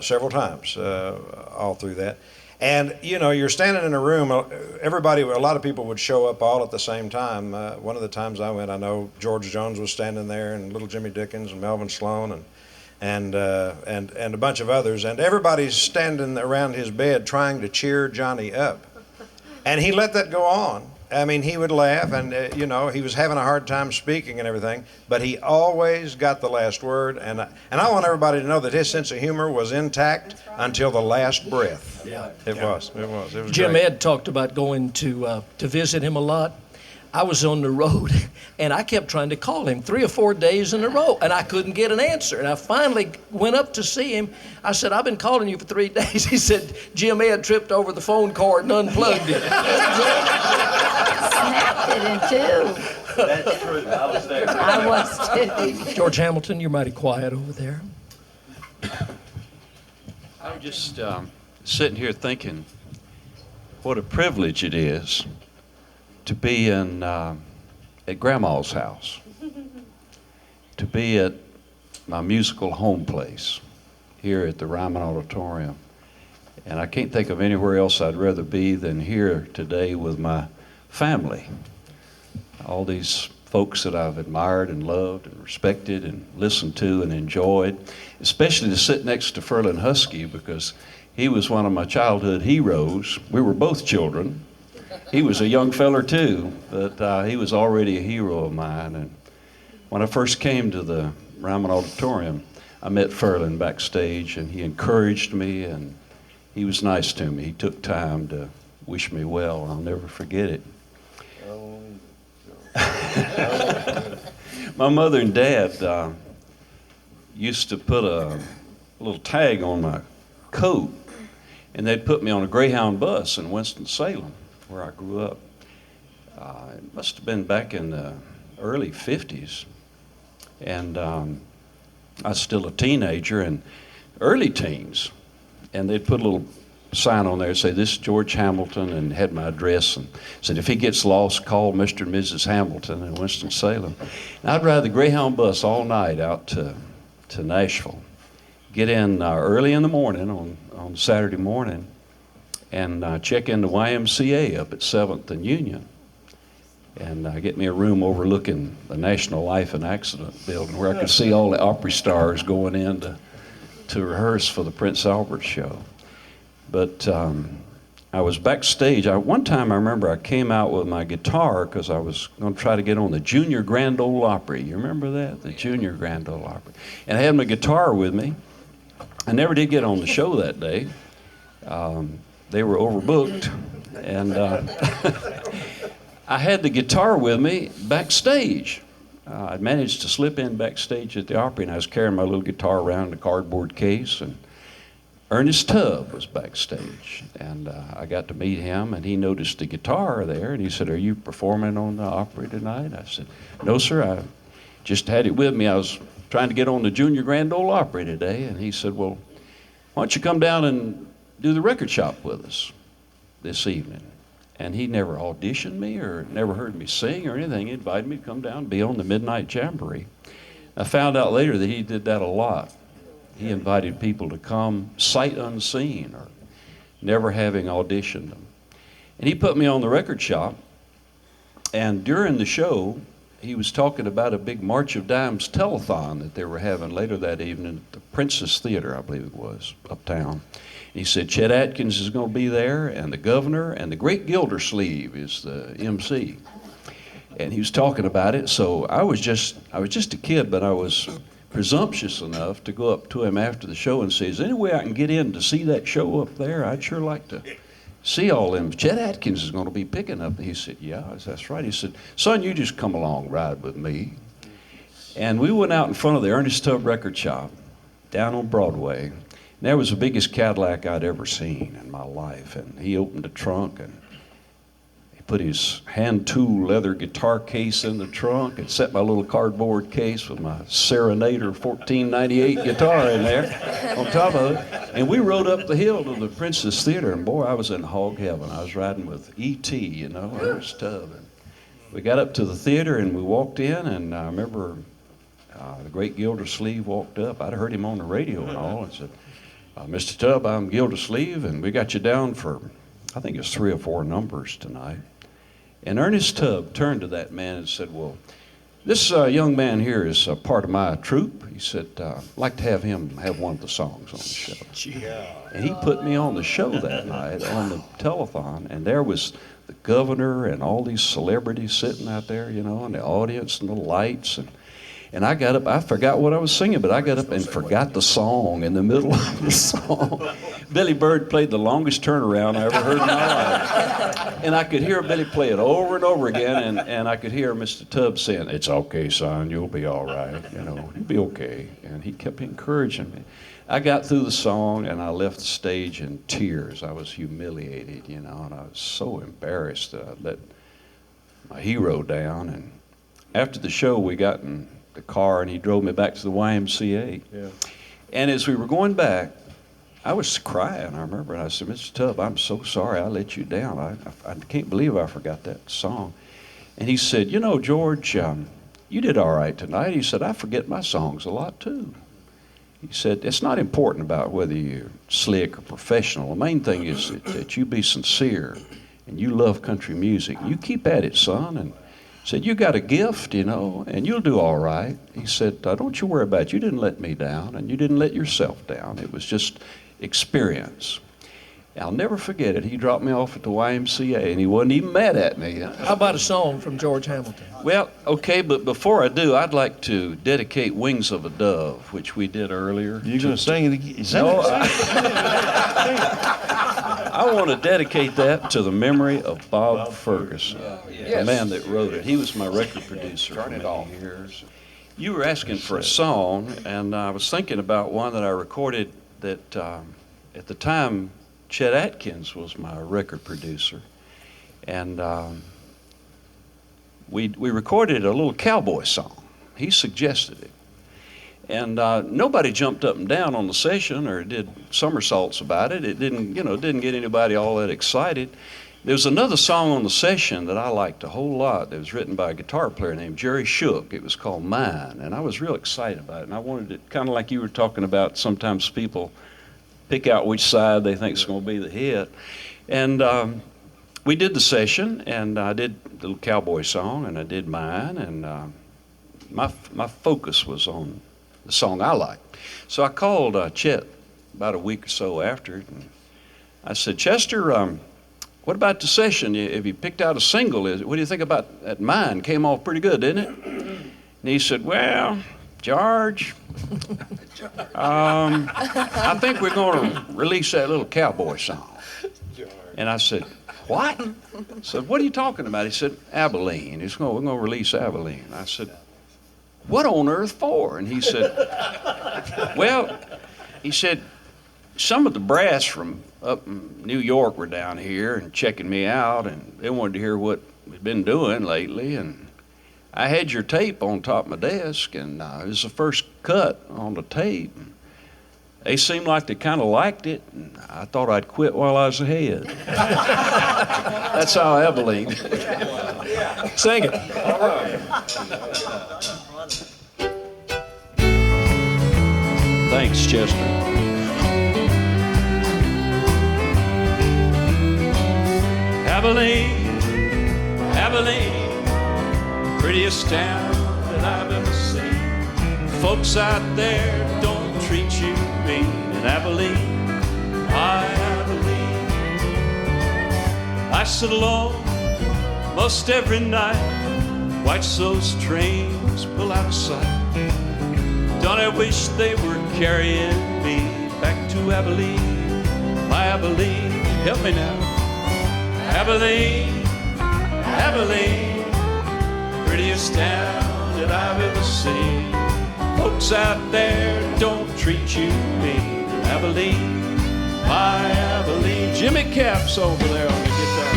several times all through that. And, you know, you're standing in a room, a lot of people would show up all at the same time. One of the times I went, I know George Jones was standing there, and little Jimmy Dickens, and Melvin Sloan, and a bunch of others. And everybody's standing around his bed trying to cheer Johnny up. And he let that go on. I mean, he would laugh, and, you know, he was having a hard time speaking and everything, but he always got the last word. And I want everybody to know that his sense of humor was intact until the last breath. Yeah. It was Jim great. Ed talked about going to visit him a lot. I was on the road, and I kept trying to call him 3 or 4 days in a row, and I couldn't get an answer. And I finally went up to see him. I said, I've been calling you for 3 days. He said, Jim Ed tripped over the phone cord and unplugged it. Snapped it in two. That's true. I was there. I was too. George Hamilton, you're mighty quiet over there. I'm just sitting here thinking what a privilege it is to be at Grandma's house, to be at my musical home place here at the Ryman Auditorium. And I can't think of anywhere else I'd rather be than here today with my family. All these folks that I've admired and loved and respected and listened to and enjoyed, especially to sit next to Furlan Husky, because he was one of my childhood heroes. We were both children. He was a young feller too, but he was already a hero of mine. And when I first came to the Ryman Auditorium, I met Furlan backstage, and he encouraged me, and he was nice to me. He took time to wish me well. I'll never forget it. My mother and dad used to put a little tag on my coat, and they'd put me on a Greyhound bus in Winston-Salem, where I grew up. It must have been back in the early 50s. And I was still a teenager and early teens. And they'd put a little sign on there that said, this is George Hamilton, and had my address, and said, if he gets lost, call Mr. and Mrs. Hamilton in Winston-Salem. And I'd ride the Greyhound bus all night out to Nashville. Get in early in the morning on Saturday morning, and check in the YMCA up at 7th and Union, and get me a room overlooking the National Life and Accident building, where I could see all the Opry stars going in to rehearse for the Prince Albert show. But I was backstage. One time I remember I came out with my guitar because I was going to try to get on the Junior Grand Ole Opry. You remember that? The Junior Grand Ole Opry. And I had my guitar with me. I never did get on the show that day. They were overbooked, and I had the guitar with me backstage. I managed to slip in backstage at the Opry, and I was carrying my little guitar around in a cardboard case, and Ernest Tubb was backstage, and I got to meet him, and he noticed the guitar there, and he said, are you performing on the Opry tonight? I said, no, sir, I just had it with me. I was trying to get on the Junior Grand Ole Opry today, and he said, well, why don't you come down and do the record shop with us this evening? And he never auditioned me or never heard me sing or anything. He invited me to come down and be on the Midnight Jamboree. I found out later that he did that a lot. He invited people to come sight unseen or never having auditioned them. And he put me on the record shop. And during the show, he was talking about a big March of Dimes telethon that they were having later that evening at the Princess Theater, I believe it was, uptown. He said Chet Atkins is going to be there, and the governor, and the great Gildersleeve is the MC. And he was talking about it, so I was just a kid, but I was presumptuous enough to go up to him after the show and say, is there any way I can get in to see that show up there? I'd sure like to see all them. Chet Atkins is going to be picking up. He said, yeah, that's right. He said, son, you just come along, ride with me. And we went out in front of the Ernest Tubb record shop down on Broadway. And that was the biggest Cadillac I'd ever seen in my life. And he opened the trunk and he put his hand tool leather guitar case in the trunk and set my little cardboard case with my Serenader 1498 guitar in there on top of it. And we rode up the hill to the Princess Theater, and boy, I was in hog heaven. I was riding with E.T., you know, Ernest Tubb. And we got up to the theater and we walked in, and I remember the great Gildersleeve walked up. I'd heard him on the radio and all, and said, Mr. Tubb, I'm Gildersleeve, and we got you down for, I think it's 3 or 4 numbers tonight. And Ernest Tubb turned to that man and said, well, this young man here is a part of my troupe. He said, I'd like to have him have one of the songs on the show. And he put me on the show that night on the telethon, and there was the governor and all these celebrities sitting out there, you know, and the audience and the lights. And I got up, I forgot what I was singing, but I got up and forgot the song in the middle of the song. Billy Bird played the longest turnaround I ever heard in my life. And I could hear Billy play it over and over again, and I could hear Mr. Tubb saying, it's okay, son, you'll be all right, you know, you'll be okay. And he kept encouraging me. I got through the song, and I left the stage in tears. I was humiliated, you know, and I was so embarrassed that I let my hero down. And after the show, we got in the car and he drove me back to the YMCA. Yeah. And as we were going back, I was crying, I remember, and I said, Mr. Tubb, I'm so sorry I let you down. I can't believe I forgot that song. And he said, you know, George, you did all right tonight. He said, I forget my songs a lot too. He said, it's not important about whether you're slick or professional. The main thing is that you be sincere and you love country music. You keep at it, son. And said, you got a gift, you know, and you'll do all right. He said, don't you worry about it. You didn't let me down, and you didn't let yourself down. It was just experience. I'll never forget it. He dropped me off at the YMCA, and he wasn't even mad at me. How about a song from George Hamilton? Well, okay, but before I do, I'd like to dedicate Wings of a Dove, which we did earlier. You're going to sing it again? No, I want to dedicate that to the memory of Bob Ferguson, the man that wrote it. He was my record producer for many years. You were asking for a song, and I was thinking about one that I recorded that at the time Chet Atkins was my record producer. And we recorded a little cowboy song. He suggested it. And nobody jumped up and down on the session or did somersaults about it. It didn't get anybody all that excited. There was another song on the session that I liked a whole lot that was written by a guitar player named Jerry Shook. It was called Mine, and I was real excited about it. And I wanted it kind of like you were talking about. Sometimes people pick out which side they think is going to be the hit. And we did the session, and I did the little cowboy song, and I did Mine, and my focus was on the song I liked. So I called Chet about a week or so after it, and I said, Chester, what about the session? Have you picked out a single? What do you think about that? Mine came off pretty good, didn't it? And he said, well, George, I think we're going to release that little cowboy song. And I said, what? I said, what are you talking about? He said, Abilene. We're going to release Abilene. I said, what on earth for? And he said, well, he said, some of the brass from up in New York were down here and checking me out, and they wanted to hear what we'd been doing lately. And I had your tape on top of my desk, and it was the first cut on the tape. they seemed like they kind of liked it. And I thought I'd quit while I was ahead. That's how Abilene. Sing it. Thanks, Chester. Abilene, Abilene, prettiest town that I've ever seen. Folks out there don't treat you mean. In Abilene, my Abilene, I sit alone most every night, watch those trains pull out of sight. Don't I wish they were carrying me back to Abilene, my Abilene, help me now. Abilene, Abilene, prettiest town that I've ever seen. Folks out there don't treat you mean. Abilene, my Abilene. Jimmy Cap's over there on the guitar.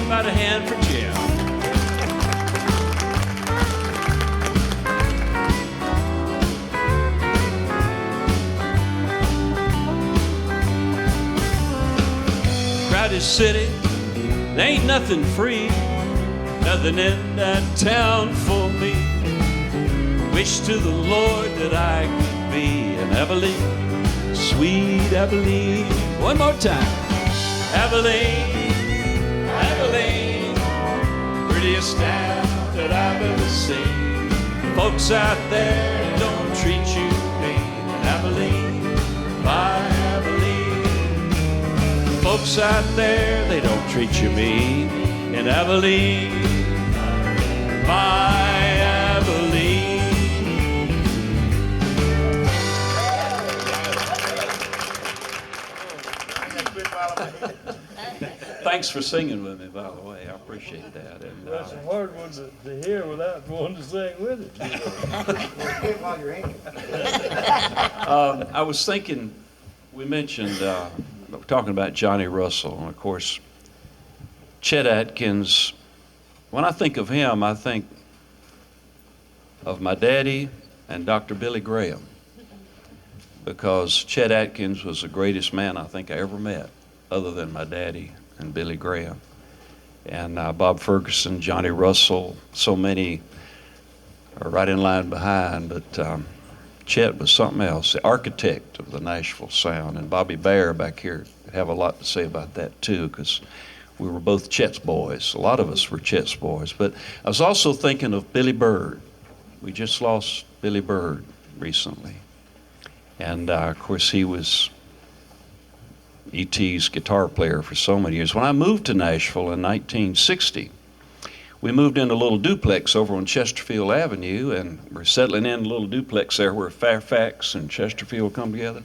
About a hand for Jim. Crowded city, there ain't nothing free, nothing in that town for me. Wish to the Lord that I could be in Abilene, sweet Abilene. One more time. Abilene, Abilene, prettiest town that I've ever seen. Folks out there don't treat you mean. In Abilene, my Abilene. Folks out there, they don't treat you mean. In Abilene, my Abilene. Thanks for singing with me, by the way. I appreciate that. And, that's a hard one to hear without one to sing with it. I was thinking, we mentioned, we're talking about Johnny Russell, and of course, Chet Atkins. When I think of him, I think of my daddy and Dr. Billy Graham, because Chet Atkins was the greatest man I think I ever met, other than my daddy and Billy Graham. And Bob Ferguson, Johnny Russell, so many are right in line behind, but Chet was something else, the architect of the Nashville sound. And Bobby Bear back here have a lot to say about that too, because we were both Chet's boys. A lot of us were Chet's boys. But I was also thinking of Billy Bird. We just lost Billy Bird recently. And of course he was E.T.'s guitar player for so many years. When I moved to Nashville in 1960, we moved in a little duplex over on Chesterfield Avenue, and we're settling in a little duplex there where Fairfax and Chesterfield come together.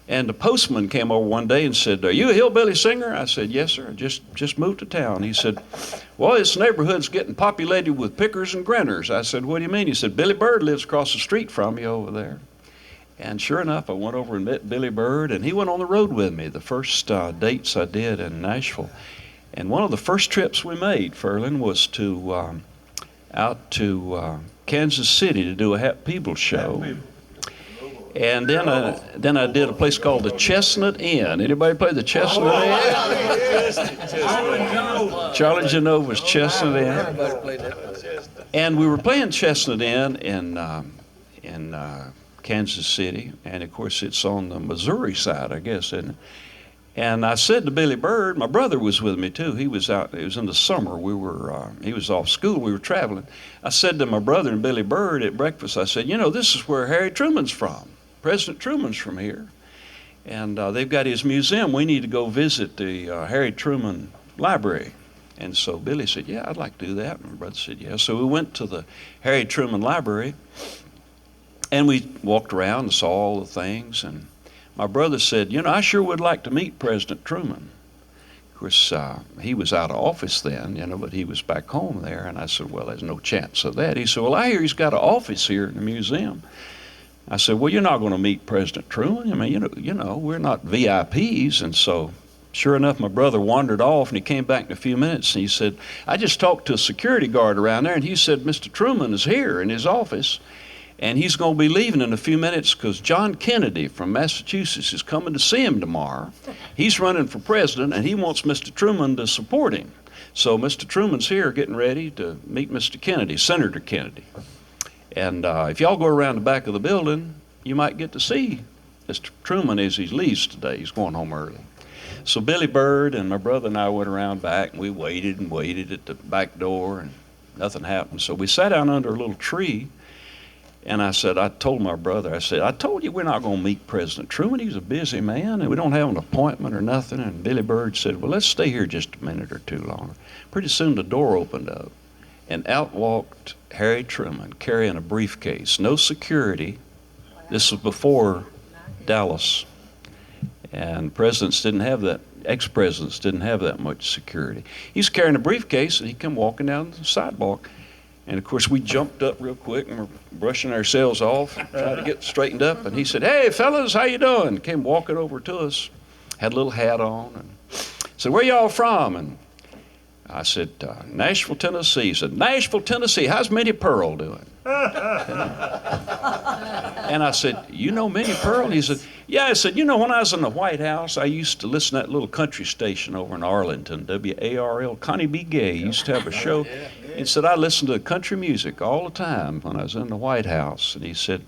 And the postman came over one day and said, "Are you a hillbilly singer?" I said, "Yes, sir. Just moved to town." He said, "Well, this neighborhood's getting populated with pickers and grinners." I said, "What do you mean?" He said, "Billy Bird lives across the street from you over there." And sure enough, I went over and met Billy Bird, and he went on the road with me, the first dates I did in Nashville. And one of the first trips we made, Ferlin, was to out to Kansas City to do a Hap Peebles show. And then I did a place called the Chestnut Inn. Anybody play the Chestnut Inn? Charlie Genova's Chestnut Inn. And we were playing Chestnut Inn in Kansas City, and of course it's on the Missouri side, I guess, isn't it? And I said to Billy Bird, my brother was with me too. He was out. It was in the summer. He was off school. We were traveling. I said to my brother and Billy Bird at breakfast, I said, "You know, this is where Harry Truman's from. President Truman's from here, and they've got his museum. We need to go visit the Harry Truman Library." And so Billy said, "Yeah, I'd like to do that." And my brother said, "Yeah." So we went to the Harry Truman Library. And we walked around and saw all the things, and my brother said, "You know, I sure would like to meet President Truman." Of course, he was out of office then, you know, but he was back home there. And I said, "Well, there's no chance of that." He said, "Well, I hear he's got an office here in the museum." I said, "Well, you're not going to meet President Truman. I mean, you know, we're not VIPs." And so, sure enough, my brother wandered off, and he came back in a few minutes, and he said, "I just talked to a security guard around there, and he said Mr. Truman is here in his office." And he's going to be leaving in a few minutes because John Kennedy from Massachusetts is coming to see him tomorrow. He's running for president, and he wants Mr. Truman to support him. So Mr. Truman's here getting ready to meet Mr. Kennedy, Senator Kennedy. And if y'all go around the back of the building, you might get to see Mr. Truman as he leaves today. He's going home early. So Billy Bird and my brother and I went around back, and we waited and waited at the back door, and nothing happened. So we sat down under a little tree, and I told my brother, I told you we're not going to meet President Truman. He's a busy man, and we don't have an appointment or nothing. And Billy Bird said, well, let's stay here just a minute or two longer. Pretty soon the door opened up, and out walked Harry Truman carrying a briefcase. No security. This was before Dallas. And presidents didn't have that, ex-presidents didn't have that much security. He's carrying a briefcase, and he come walking down the sidewalk. And of course, we jumped up real quick and we're brushing ourselves off, trying to get straightened up. And he said, hey, fellas, how you doing? Came walking over to us, had a little hat on, and said, where y'all from? And I said, Nashville, Tennessee. He said, Nashville, Tennessee, how's Minnie Pearl doing? And I said, you know Minnie Pearl? He said, yeah. I said, you know, when I was in the White House, I used to listen to that little country station over in Arlington, WARL. Connie B. Gay used to have a show. He said, I listened to country music all the time when I was in the White House. And he said,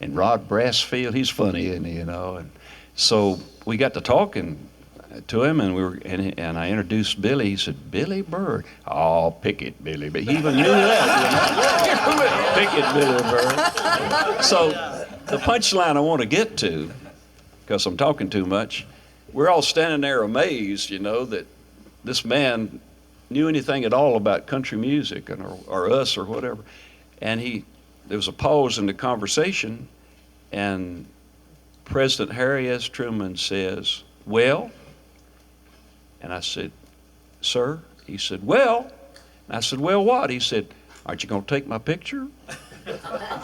and Rod Brassfield, he's funny, isn't he, you know? And so we got to talking to him, and I introduced Billy. He said, Billy Bird. Oh, pick it, Billy. But he even knew that. Pick it, Billy Bird. So the punchline I want to get to, because I'm talking too much, we're all standing there amazed, you know, that this man knew anything at all about country music or us or whatever. And there was a pause in the conversation, and President Harry S. Truman says, well? And I said, sir? He said, well? And I said, well, what? He said, aren't you going to take my picture?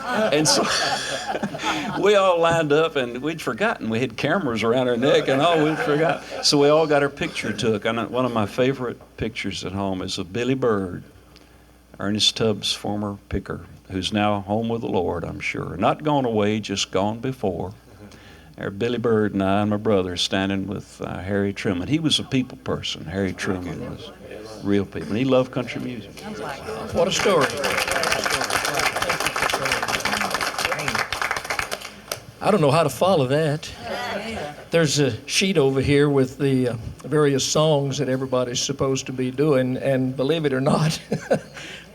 And so we all lined up, and we'd forgotten. We had cameras around our neck and all, we'd forgot. So we all got our picture took. And one of my favorite pictures at home is of Billy Bird, Ernest Tubbs' former picker, who's now home with the Lord, I'm sure. Not gone away, just gone before. There, Billy Bird and I and my brother standing with Harry Truman. He was a people person. Harry Truman was real people. And he loved country music. What a story. I don't know how to follow that. There's a sheet over here with the various songs that everybody's supposed to be doing, and believe it or not,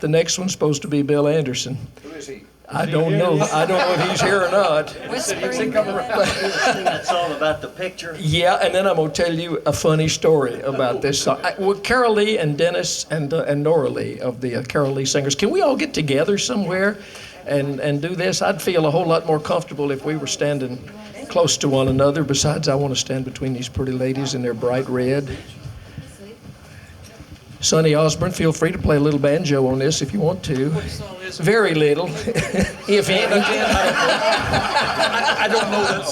the next one's supposed to be Bill Anderson. Who is he? I don't know. I don't know if he's here or not. That's all about the picture. Yeah, and then I'm going to tell you a funny story about this song. Well, Carol Lee and Dennis and Nora Lee of the Carol Lee Singers, can we all get together somewhere and do this? I'd feel a whole lot more comfortable if we were standing close to one another. Besides, I want to stand between these pretty ladies in their bright red. Sonny Osborne, feel free to play a little banjo on this if you want to. Very little, if any. I don't know that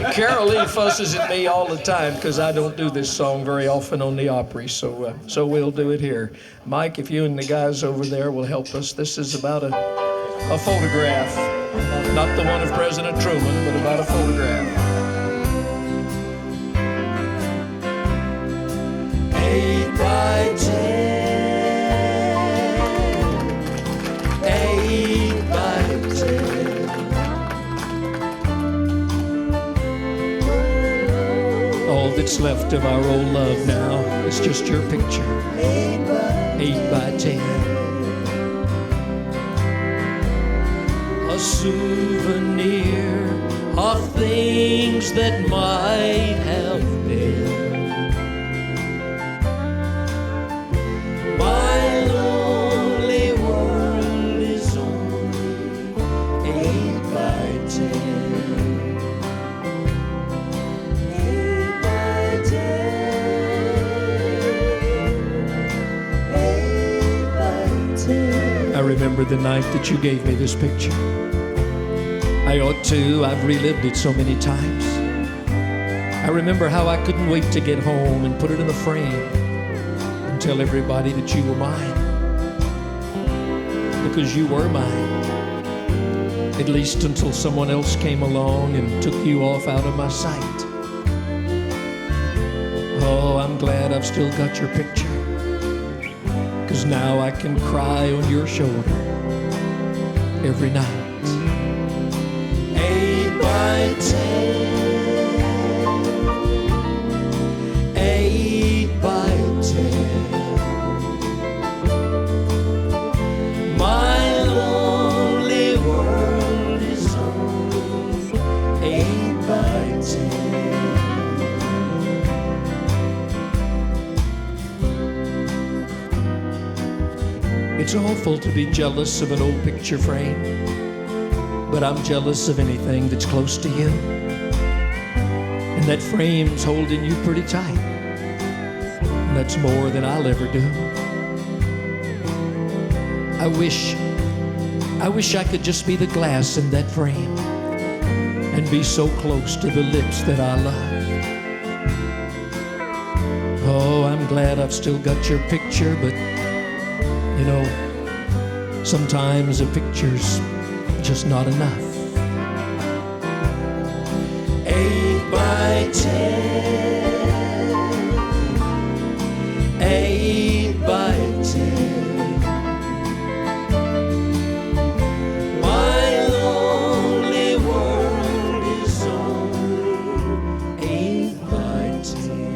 song. Carol Lee fusses at me all the time because I don't do this song very often on the Opry, so we'll do it here. Mike, if you and the guys over there will help us, this is about a photograph. Not the one of President Truman, but about a photograph. 8 by 10, 8 by 10. All that's left of our old love now is just your picture. 8 by 10. A souvenir of things that might have been. My lonely world is only 8 by 10. 8 by 10. 8 by 10. I remember the night that you gave me this picture. I ought to. I've relived it so many times. I remember how I couldn't wait to get home and put it in the frame. Tell everybody that you were mine. because you were mine. At least until someone else came along and took you off out of my sight. Oh, I'm glad I've still got your picture, 'cause now I can cry on your shoulder every night. 8 by 10, 8 by 10. My lonely world is only 8 by 10. It's awful to be jealous of an old picture frame, but I'm jealous of anything that's close to you. And that frame's holding you pretty tight. And that's more than I'll ever do. I wish I could just be the glass in that frame and be so close to the lips that I love. Oh, I'm glad I've still got your picture, but you know, sometimes a picture's just not enough. 8 by 10, 8 by 10. My lonely world is only 8 by 10.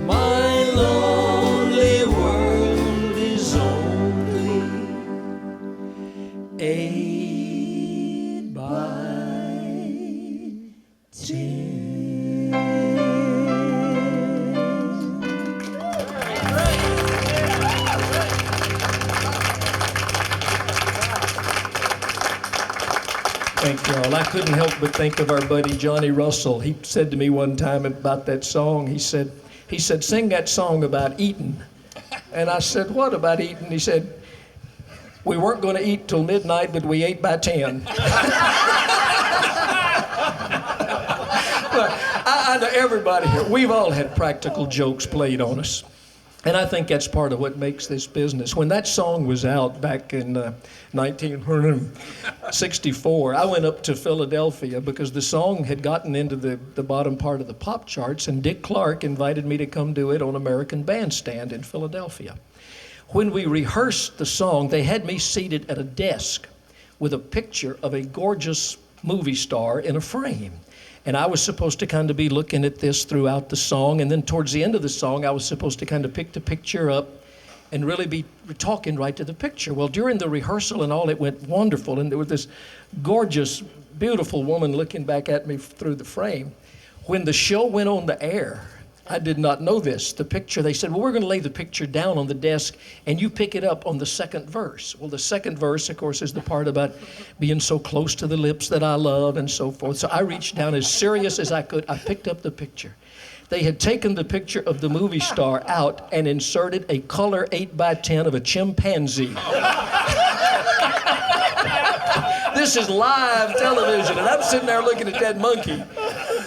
My lonely world is only 8 by 10. Thank you all. I couldn't help but think of our buddy Johnny Russell. He said to me one time about that song, he said, sing that song about eating. And I said, what about eating? He said, we weren't going to eat till midnight, but we ate by 10. I know everybody here, we've all had practical jokes played on us. And I think that's part of what makes this business. When that song was out back in 1964, I went up to Philadelphia because the song had gotten into the bottom part of the pop charts, and Dick Clark invited me to come do it on American Bandstand in Philadelphia. When we rehearsed the song, they had me seated at a desk with a picture of a gorgeous movie star in a frame. And I was supposed to kind of be looking at this throughout the song. And then towards the end of the song, I was supposed to kind of pick the picture up and really be talking right to the picture. Well, during the rehearsal and all, it went wonderful. And there was this gorgeous, beautiful woman looking back at me through the frame. When the show went on the air, I did not know this. The picture, they said, well, we're going to lay the picture down on the desk and you pick it up on the second verse. Well, the second verse, of course, is the part about being so close to the lips that I love and so forth. So I reached down as serious as I could. I picked up the picture. They had taken the picture of the movie star out and inserted a color 8 by 10 of a chimpanzee. This is live television, and I'm sitting there looking at that monkey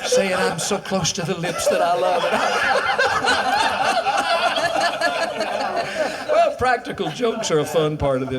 saying, I'm so close to the lips that I love it. Well, practical jokes are a fun part of this.